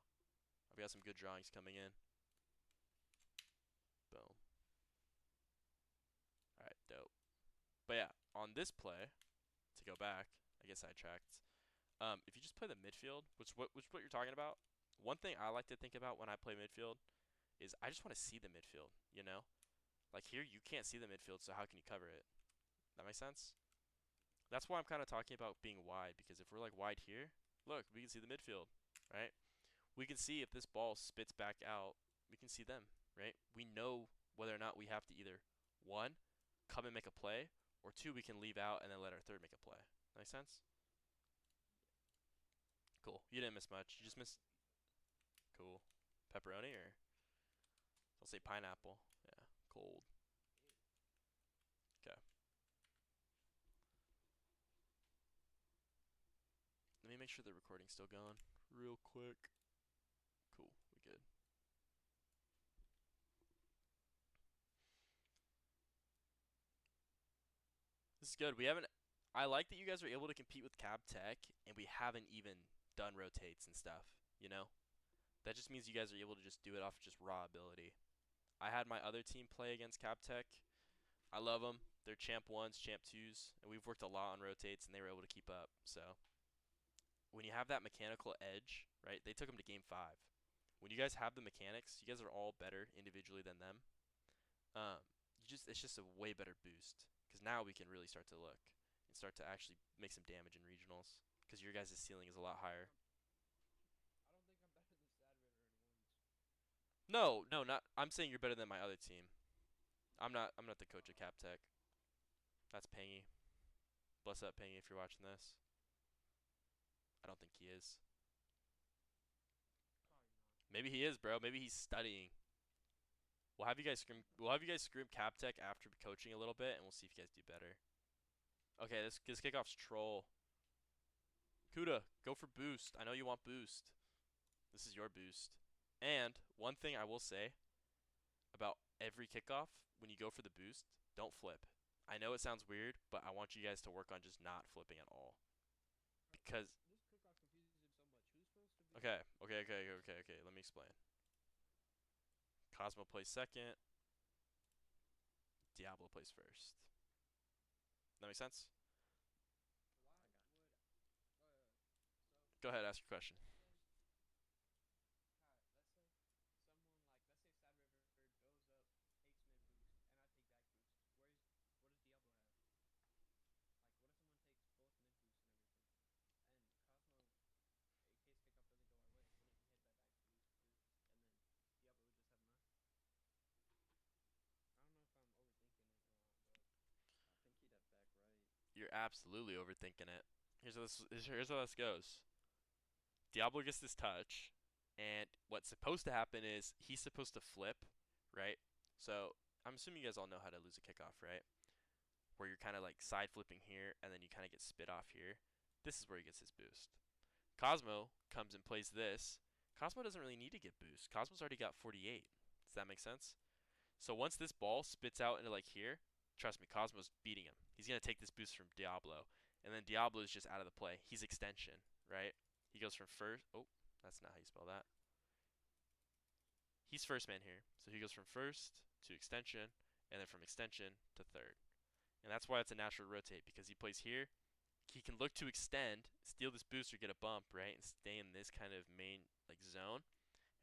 Speaker 1: I've got some good drawings coming in. Boom. All right, dope. But yeah, on this play, to go back, I guess I tracked. If you just play the midfield, which what you're talking about, one thing I like to think about when I play midfield is I just want to see the midfield. You know, like here you can't see the midfield, so how can you cover it? That makes sense. That's why I'm kind of talking about being wide because if we're like wide here, look, we can see the midfield, right? We can see if this ball spits back out, we can see them, right? We know whether or not we have to either one, come and make a play, or two, we can leave out and then let our third make a play. That makes sense? Cool. You didn't miss much. You
Speaker 2: Yeah,
Speaker 1: just
Speaker 2: that's
Speaker 1: missed cool. Pepperoni or I'll say pineapple. Yeah, cold.
Speaker 3: Ew.
Speaker 1: Okay. Let me make sure the recording's still going. Real quick. Cool. We good. This is good. We haven't. I like that you guys are able to compete with Cab Tech, and we haven't even done rotates and stuff. You know, that just means you guys are able to just do it off just raw ability. I had my other team play against Cab Tech. I love them. They're champ ones, champ twos, and we've worked a lot on rotates, and they were able to keep up. So when you have that mechanical edge, right? They took them to game five. When you guys have the mechanics, you guys are all better individually than them. Um, it's just a way better boost because now we can really start to look and start to actually make some damage in regionals because your guys' ceiling is a lot
Speaker 3: I don't think
Speaker 1: higher.
Speaker 3: I don't think I'm better than Sad River in ones.
Speaker 1: No, no, not. I'm saying you're better than my other team. I'm not. I'm not the coach of
Speaker 3: Uh,
Speaker 1: Captech. That's Pangy. Bless up, Pangy, if you're watching this. I don't think he is.
Speaker 3: Probably not.
Speaker 1: Maybe he is, bro. Maybe he's studying. We'll have you guys scream. We'll have you guys scream Captech after coaching a little bit, and we'll see if you guys do better. Okay, this kickoff's troll. Kuda, go for boost. I know you want boost. This is your boost. And one thing I will say about every kickoff, when you go for the boost, don't flip. I know it sounds weird, but I want you guys to work on just not flipping at all. Because
Speaker 3: This kickoff confuses him so much. Who's supposed to be?
Speaker 1: okay. Let me explain. Cosmo plays second. Diablo plays first. That makes sense?
Speaker 3: Why
Speaker 2: I got
Speaker 3: would? So
Speaker 1: Go ahead, ask your question.
Speaker 3: let's say, Kai, let's say someone like let's say Sad River goes up, takes mid boost, and I take back boost. What does Diablo have? Like, what if someone takes both mid boost and everything, and Cosmo, in case kickoff doesn't go our way, wouldn't he hit that back boost too? And then Diablo would just have enough. I don't know if I'm overthinking it or not, but
Speaker 2: I think he'd have back right.
Speaker 1: You're absolutely overthinking it. Here's how this goes. Diablo gets this touch, and what's supposed to happen is he's supposed to flip, right? So I'm assuming you guys all know how to lose a kickoff, right? Where you're kind of like side flipping here, and then you kind of get spit off here. This is where he gets his boost. Cosmo comes and plays this. Cosmo doesn't really need to get boost. Cosmo's already got 48. Does that make sense? So once this ball spits out into like here, trust me, Cosmo's beating him. He's gonna take this boost from Diablo, and then Diablo is just out of the play. He's extension, right? He goes from first. Oh, that's not how you spell that. He's first man here, so he goes from first to extension, and then from extension to third. And that's why it's a natural rotate because he plays here. He can look to extend, steal this boost or get a bump, right, and stay in this kind of main like zone.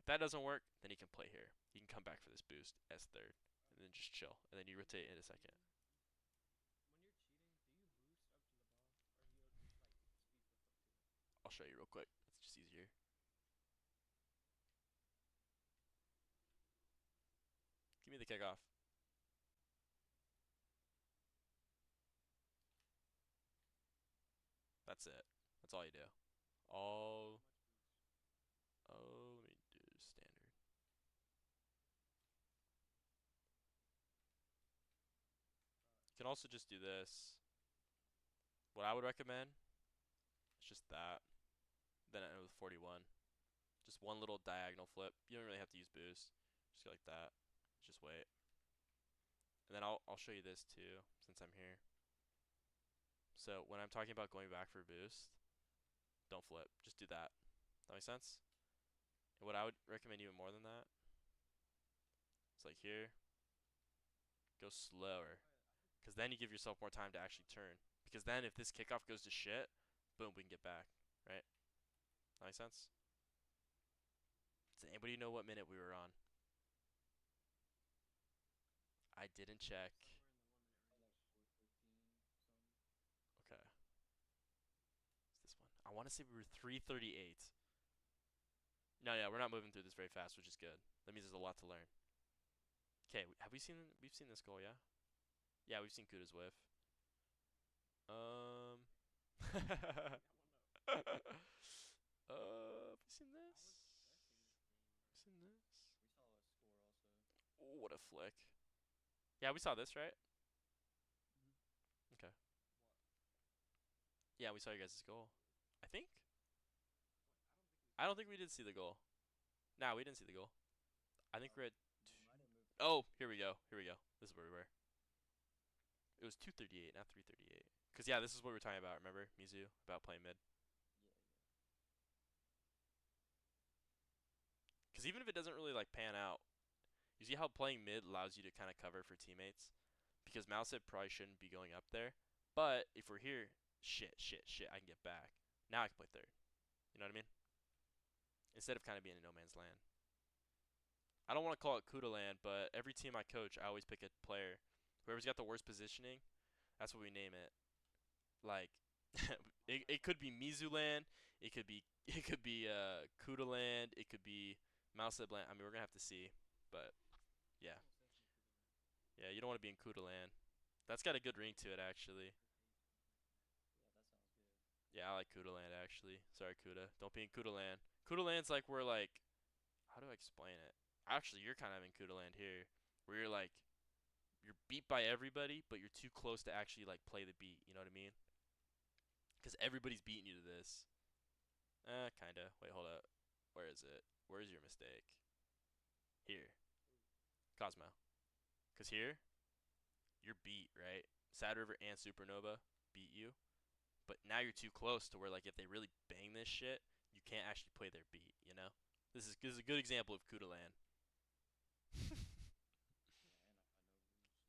Speaker 1: If that doesn't work, then he can play here. He can come back for this boost as third, and then just chill, and then you
Speaker 3: when
Speaker 1: rotate
Speaker 3: you're
Speaker 1: in a second.
Speaker 3: cheating, when you're cheating, do you boost up to the ball, or do you like speed flip up to it?
Speaker 1: I'll show you real quick. It's just easier. Give me the kickoff. That's it. That's all you do.
Speaker 3: How
Speaker 1: All.
Speaker 3: much boost?
Speaker 1: Oh, let me do standard. You can also just do this. What I would recommend is just that. Then I end with 41. Just one little diagonal flip. You don't really have to use boost. Just go like that. Just wait. And then I'll show you this too, since I'm here. So when I'm talking about going back for boost, don't flip. Just do that. That makes sense? And what I would recommend even more than that, it's like here, go slower.
Speaker 3: Oh, yeah, I think
Speaker 1: Because then you give yourself more time to actually turn. Because then if this kickoff goes to shit, boom, we can get back. Right? That makes sense? Does anybody know what minute we were on? I didn't check.
Speaker 3: somewhere in the 1 minute
Speaker 2: Probably like
Speaker 3: range.
Speaker 2: 4:15 something.
Speaker 1: Okay. It's this one. I want to say we were 338. No, yeah, we're not moving through this very fast, which is good. That means there's a lot to learn. Okay, we've seen this goal, yeah? Yeah, we've seen Kuda's whiff. Have
Speaker 3: I want to.
Speaker 1: we seen
Speaker 3: I was
Speaker 1: this?
Speaker 3: stressing this game, bro.
Speaker 1: We seen this?
Speaker 2: We saw a score also.
Speaker 1: Oh, what a flick. Yeah, we saw this, right?
Speaker 2: Mhm.
Speaker 1: Okay.
Speaker 3: What?
Speaker 1: Yeah, we saw you guys' goal. I think?
Speaker 3: Wait, I don't think we
Speaker 1: I
Speaker 3: saw
Speaker 1: don't
Speaker 3: the
Speaker 1: think we
Speaker 3: goal.
Speaker 1: did see the goal. Nah, we didn't see the goal. I think we're at.
Speaker 2: We might have moved
Speaker 1: Oh,
Speaker 2: forward.
Speaker 1: here we go. Here we go. This is where we were. It was 238, not 338. Because, yeah, this is what we were talking about, remember, Mizu? About playing mid.
Speaker 2: Yeah, yeah.
Speaker 1: Because even if it doesn't really, like, pan out, you see how playing mid allows you to kind of cover for teammates? Because Mousehead probably shouldn't be going up there. But if we're here, shit, I can get back. Now I can play third. You know what I mean? Instead of kind of being in no man's land. I don't want to call it Kuda land, but every team I coach, I always pick a player. Whoever's got the worst positioning, that's what we name it. Like, it could be Mizu land, it could be Kuda land, it could be Mousehead land. I mean, we're gonna have to see, but yeah,
Speaker 3: Almost definitely Kuda land.
Speaker 1: yeah, you don't want to be in Kuda land. That's got a good ring to it, actually.
Speaker 3: Rotation like that.
Speaker 2: Yeah, that sounds good.
Speaker 1: Yeah, I like Kuda land actually. Sorry, Kuda. Don't be in Kuda land. Kuda land's like where like, how do I explain it? Actually, you're kind of in Kuda land here, where you're like, you're beat by everybody, but you're too close to actually like play the beat. You know what I mean? Because everybody's beating you to this. Kinda. Wait, hold up. Where is it? Where's your mistake? Here, Cosmo. Cause here, you're beat, right? Sad River and Supernova beat you, but now you're too close to where like if they really bang this shit, you can't actually play their beat. You know? This is a good example of Kudaland.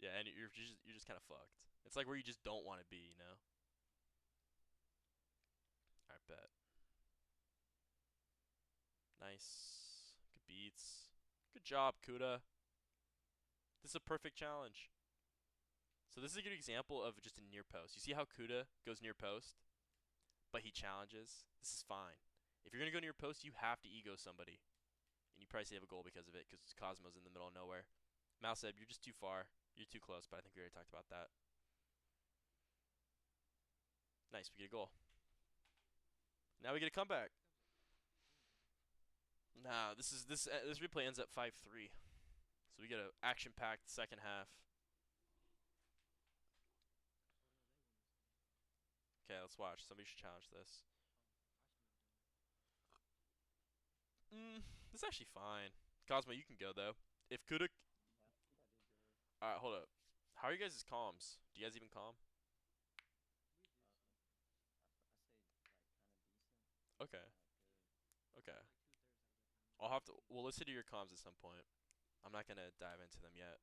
Speaker 2: Yeah, and I know rules.
Speaker 1: Yeah, and you're just kind of fucked. It's like where you just don't want to be, you know? All right, bet. Nice. Good beats. Good job, Kuda. This is a perfect challenge. So this is a good example of just a near post. You see how Kuda goes near post, but he challenges? This is fine. If you're going to go near post, you have to ego somebody. And you probably save a goal because of it, because Cosmo's in the middle of nowhere. Malseb, you're just too far. You're too close, but I think we already talked about that. Nice, we get a goal. Now we get a comeback.
Speaker 3: That was a clean goal.
Speaker 1: Nah, this replay ends at 5-3. So we get a action-packed second half.
Speaker 3: Oh no, they won this game.
Speaker 1: Okay, let's watch. Somebody should challenge this.
Speaker 3: Oh, I shouldn't have done it.
Speaker 1: This is actually fine. Cosmo, you can go though. If Kuda,
Speaker 2: Yeah, I think I did good.
Speaker 1: all right, hold up. How are you guys' comms? Do you guys even calm?
Speaker 3: We do sometimes.
Speaker 2: I say like kind of decent,
Speaker 1: Okay,
Speaker 2: not good.
Speaker 1: okay.
Speaker 3: Probably like 2/3 out of the time.
Speaker 1: I'll
Speaker 3: Like
Speaker 1: have to.
Speaker 3: decent.
Speaker 1: We'll listen to your comms at some point. I'm not gonna dive into them yet.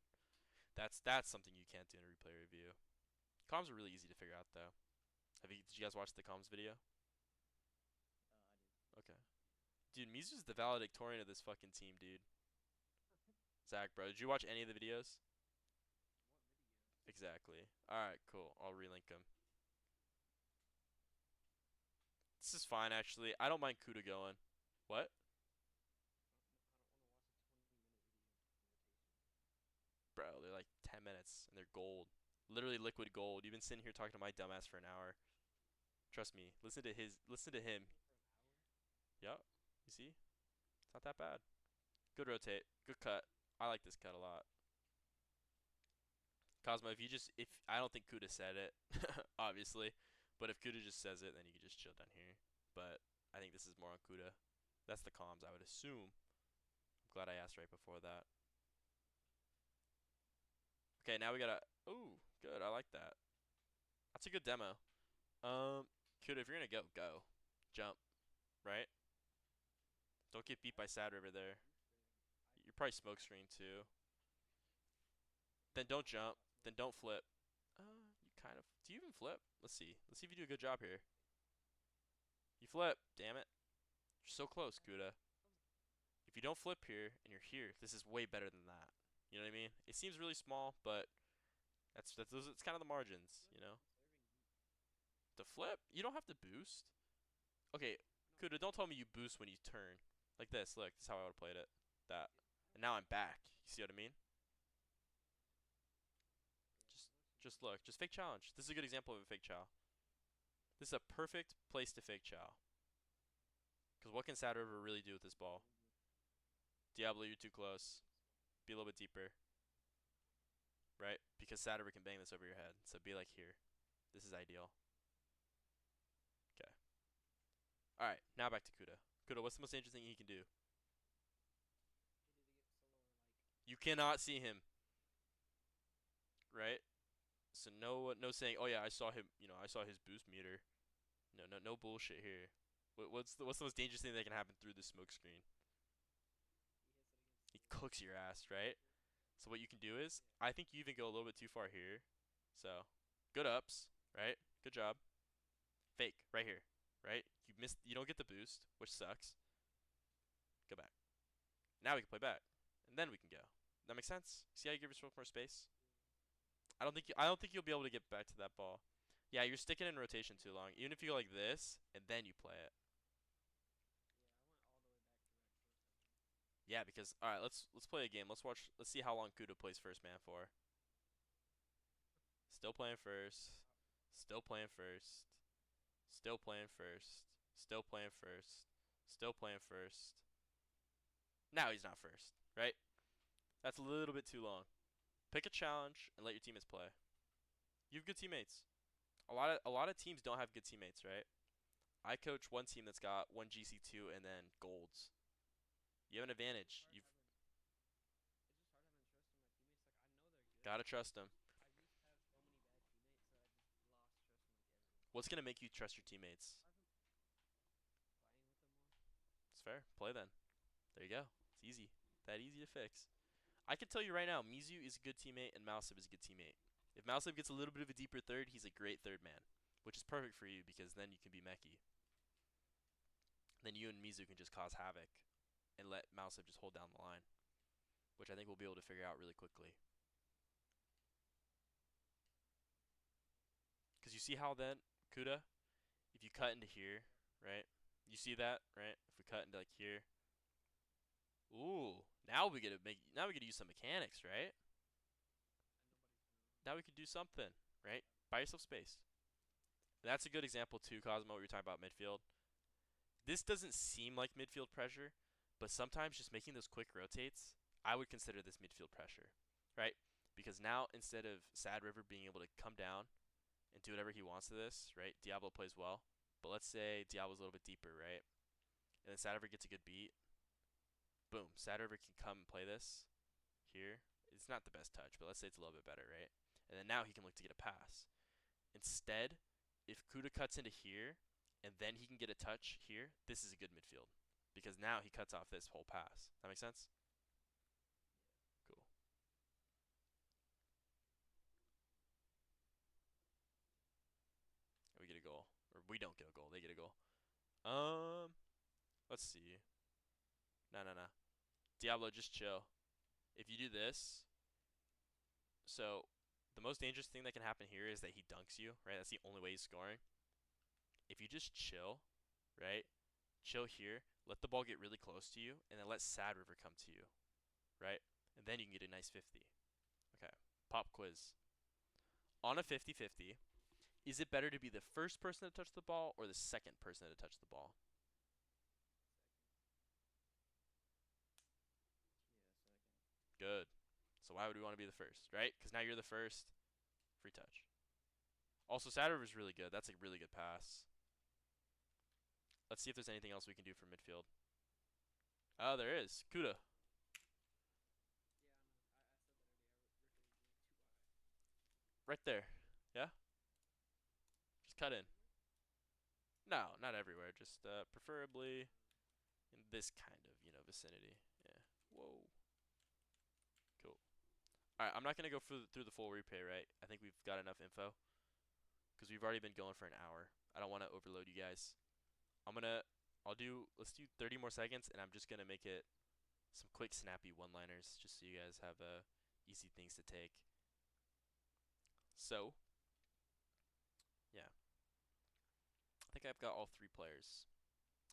Speaker 1: That's something you can't do in a replay review. Comms are really easy to figure out though. Did you guys watch the comms video?
Speaker 2: I did.
Speaker 1: Okay. Dude, Mizu's the valedictorian of this fucking team, dude. Zach, bro, did you watch any of the videos?
Speaker 3: What videos?
Speaker 1: Exactly. Alright, cool. I'll relink them. This is fine, actually. I don't mind Kuda going. What?
Speaker 3: I don't want to watch a 20-minute video in rotation.
Speaker 1: Bro, they're like 10 minutes, and they're gold. Literally liquid gold. You've been sitting here talking to my dumbass for an hour. Trust me. Listen to him.
Speaker 3: Talking for an hour?
Speaker 1: Yup. You see? It's not that bad. Good rotate. Good cut. I like this cut a lot. Cosmo, if I don't think Kuda said it, obviously, but if Kuda just says it, then you can just chill down here. But I think this is more on Kuda. That's the comms, I would assume. I'm glad I asked right before that. Okay, now we gotta. Ooh, good. I like that. That's a good demo. Kuda, if you're gonna go, go. Jump, right? Don't get beat
Speaker 3: I
Speaker 1: by
Speaker 3: actually
Speaker 1: Sad
Speaker 3: don't
Speaker 1: River
Speaker 3: have a
Speaker 1: there.
Speaker 3: boost ring.
Speaker 1: You're probably smoke screen too. Then don't
Speaker 3: I don't
Speaker 1: jump.
Speaker 3: know if I
Speaker 1: Then
Speaker 3: flip.
Speaker 1: don't flip. You kind of. Do you even flip? Let's see. Let's see if you do a good job here. You flip. Damn it. You're so close,
Speaker 3: That was
Speaker 1: Kuda. If you don't flip here and you're here, this is way better than that. You know what I mean? It seems really small, but it's kind of the margins, you
Speaker 3: flip
Speaker 1: know?
Speaker 3: conserving heat.
Speaker 1: To flip, you don't have to boost. Okay,
Speaker 3: No,
Speaker 1: Kuda, don't tell me you boost when you turn. Like this, look, this is how I would have played it. That.
Speaker 3: I
Speaker 1: And
Speaker 3: don't
Speaker 1: now
Speaker 3: know.
Speaker 1: I'm back. You see what I mean?
Speaker 3: Yeah,
Speaker 1: Just
Speaker 3: I know what you
Speaker 1: just
Speaker 3: mean.
Speaker 1: look. Just fake challenge. This is a good example of a fake chow. This is a perfect place to fake chow. Because what can Sad River really do with this ball?
Speaker 2: Diablo.
Speaker 1: Diablo, you're too close.
Speaker 3: Really slow.
Speaker 1: Be a little bit deeper, right? Because Sad River can bang this over your head. So be like here. This is ideal. Okay. Alright, now back to Kuda. Kuda, what's the most dangerous thing he can do?
Speaker 3: He did get solo or like.
Speaker 1: You cannot see him, right? So no saying, oh yeah, I saw him, I saw his boost meter. No bullshit here. What's the most dangerous thing that can happen through the smoke screen?
Speaker 3: He hits it against
Speaker 1: He
Speaker 3: the
Speaker 1: cooks your ass, right?
Speaker 3: poster.
Speaker 1: So what you can do is,
Speaker 3: Yeah.
Speaker 1: I think you even go a little bit too far here. So, good ups, right? Good job. Fake, right here, right? You don't get the boost, which sucks. Go back. Now we can play back, and then we can go. That makes sense. See how you give yourself more space?
Speaker 3: Yeah.
Speaker 1: I don't think you'll be able to get back to that ball. Yeah, you're sticking in rotation too long. Even if you go like this and then you play it.
Speaker 3: Yeah, I went all the way back direct first, I think.
Speaker 1: Yeah, because all right, let's play a game. Let's see how long Kuda plays first man for. Still playing first.
Speaker 3: Wow.
Speaker 1: Still playing first. Still playing first. Still playing first. Still playing first. Now he's not first, right? That's a little bit too long. Pick a challenge and let your teammates play. You have good teammates. A lot of teams don't have good teammates, right? I coach one team that's got one GC2 and then golds. You have an
Speaker 3: It's just
Speaker 1: advantage.
Speaker 3: hard
Speaker 1: You've
Speaker 3: having. It's just hard having trust in my teammates. Like I know they're good,
Speaker 1: gotta trust them.
Speaker 3: but I used to have so many bad teammates that I just lost trust in like everyone.
Speaker 1: What's gonna make you trust your teammates?
Speaker 3: I haven't playing with them more.
Speaker 1: It's fair. Play then. There you go. It's easy. That easy to fix. I can tell you right now, Mizu is a good teammate and Mouseb is a good teammate. If Mouseb gets a little bit of a deeper third, he's a great third man, which is perfect for you because then you can be mechy. Then you and Mizu can just cause havoc and let Mouseb just hold down the line, which I think we'll be able to figure out really quickly. Because you see how then, Kuda, if you cut into here,
Speaker 3: Yeah.
Speaker 1: right? You see that, right? If we cut into like here, ooh, now we get to use some mechanics, right?
Speaker 3: And nobody's gonna.
Speaker 1: Now we could do something, right? Buy yourself space. That's a good example too, Cosmo. What you were talking about midfield. This doesn't seem like midfield pressure, but sometimes just making those quick rotates, I would consider this midfield pressure, right? Because now instead of Sad River being able to come down and do whatever he wants to this, right? Diablo plays well, but let's say Diablo's a little bit deeper, right? And then Sad River gets a good beat. Boom, Sad River can come and play this here. It's not the best touch, but let's say it's a little bit better, right? And then now he can look to get a pass. Instead, if Kuda cuts into here and then he can get a touch here, this is a good midfield. Because now he cuts off this whole pass. That makes sense?
Speaker 3: Yeah.
Speaker 1: Cool. And we get a goal. Or we don't get a goal, they get a goal. Let's see. No, no, no. Diablo, just chill. If you do this, so the most dangerous thing that can happen here is that he dunks you, right? That's the only way he's scoring. If you just chill, right? Chill here, let the ball get really close to you, and then let Sad River come to you, right? And then you can get a nice 50. Okay. Pop quiz. On a 50-50, is it better to be the first person to touch the ball or the second person to touch the ball?
Speaker 2: Yeah, second.
Speaker 1: Good. So why would we want to be the first, right? Because now you're the first. Free touch. Also, Sad River's really good. That's a really good pass. Let's see if there's anything else we can do for midfield. Oh, there is. Kuda.
Speaker 3: Yeah, I know. I said that already. I rotated you too high.
Speaker 1: Right there. Yeah? Just cut in.
Speaker 3: Everywhere?
Speaker 1: No, not everywhere. Just preferably in this kind of, vicinity. Yeah. Whoa. Cool. All right, I'm not gonna go through the full replay, right? I think we've got enough info because we've already been going for an hour. I don't want to overload you guys. I'm gonna, let's do 30 more seconds, and I'm just gonna make it some quick, snappy one-liners, just so you guys have easy things to take. So, yeah, I think I've got all three players.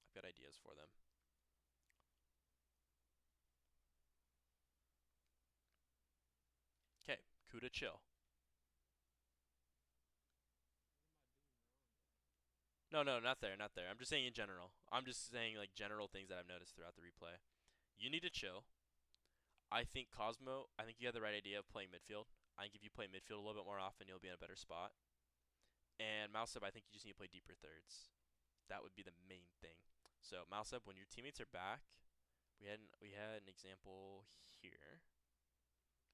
Speaker 1: I've got ideas for them. Okay, Kuda chill.
Speaker 3: What am I doing wrong, bro?
Speaker 1: No, no, not there, not there. I'm just saying in general. I'm just saying like general things that I've noticed throughout the replay. You need to chill. I think Cosmo, I think you have the right idea of playing midfield. I think if you play midfield a little bit more often, you'll be in a better spot. And Mouseup, I think you just need to play deeper thirds. That would be the main thing. So Mouseup, when your teammates are back, we had an example here.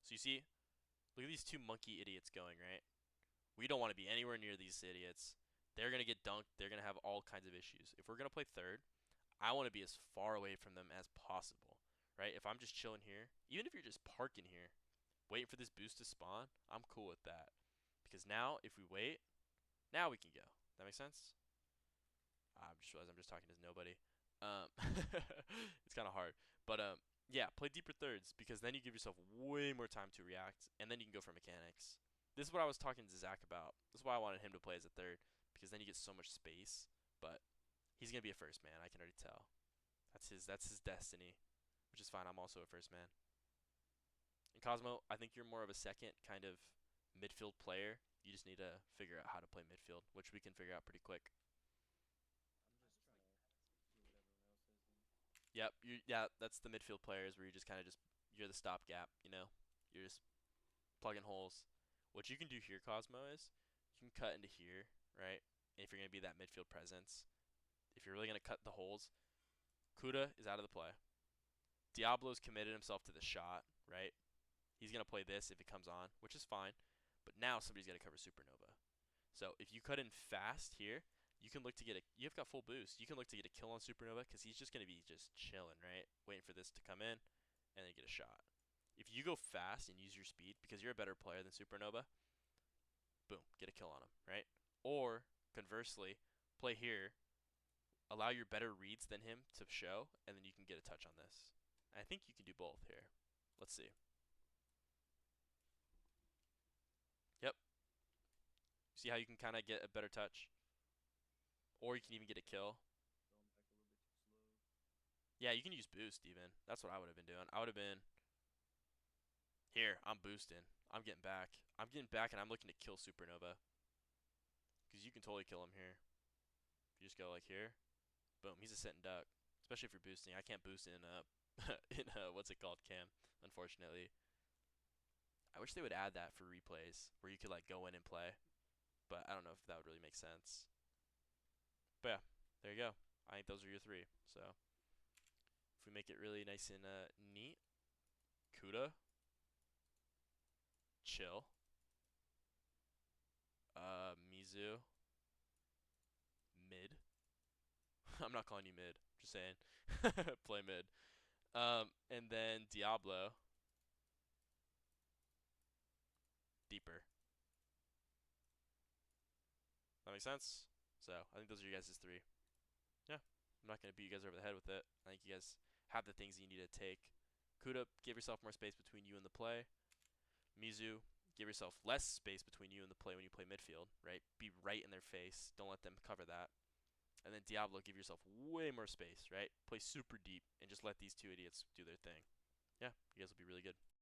Speaker 1: So you see, look at these two monkey idiots going, right? We don't want to be anywhere near these idiots. They're gonna get dunked. They're gonna have all kinds of issues. If we're gonna play third, I want to be as far away from them as possible, right? If I'm just chilling here, even if you're just parking here, waiting for this boost to spawn, I'm cool with that. Because now, if we wait, now we can go. That makes sense? I just realized I'm just talking to nobody. Um, it's kind of hard, but yeah, play deeper thirds because then you give yourself way more time to react, and then you can go for mechanics. This is what I was talking to Zach about. This is why I wanted him to play as a third because then you get so much space. But he's gonna be a first man. I can already tell. That's his destiny, which is fine. I'm also a first man. And Cosmo, I think you're more of a second kind of midfield player. You just need to figure out how to play midfield, which we can figure out pretty quick.
Speaker 2: I'm
Speaker 3: I
Speaker 2: just
Speaker 3: just
Speaker 2: trying
Speaker 3: like
Speaker 2: to do what everyone else is then.
Speaker 1: Yep, yeah, that's the midfield players where you just kind of just you're the stopgap, You're just plugging holes. What you can do here, Cosmo, is you can cut into here, right? And if you're gonna be that midfield presence, if you're really gonna cut the holes, Kuda is out of the play. Diablo's committed himself to the shot, right? He's gonna play this if it comes on, which is fine. But now somebody's gotta cover Supernova. So if you cut in fast here, you can look to get a. You've got full boost. You can look to get a kill on Supernova because he's just gonna be just chilling, right? Waiting for this to come in, and then get a shot. If you go fast and use your speed because you're a better player than Supernova, boom, get a kill on him, right? Or conversely, play here, allow your better reads than him to show, and then you can get a touch on this. I think you can do both here. Let's see. Yep. See how you can kind of get a better touch? Or you can even get a kill.
Speaker 2: Going back a little bit too slow.
Speaker 1: Yeah, you can use boost even. That's what I would have been doing. I would have been here. I'm boosting. I'm getting back. I'm getting back, and I'm looking to kill Supernova because you can totally kill him here. If you just go like here, boom, he's a sitting duck. Especially if you're boosting. I can't boost in in what's it called, cam, unfortunately. I wish they would add that for replays where you could like go in and play, but I don't know if that would really make sense. But yeah, there you go. I think those are your three. So if we make it really nice and neat, Kuda, chill. Mizu, mid. I'm not calling you mid. Just saying, play mid. And then Diablo, deeper. That makes sense. So I think those are you guys' three. Yeah, I'm not gonna beat you guys over the head with it. I think you guys have the things you need to take. Kuda, give yourself more space between you and the play. Mizu, give yourself less space between you and the play when you play midfield, right? Be right in their face. Don't let them cover that. And then Diablo, give yourself way more space, right? Play super deep and just let these two idiots do their thing. Yeah, you guys will be really good.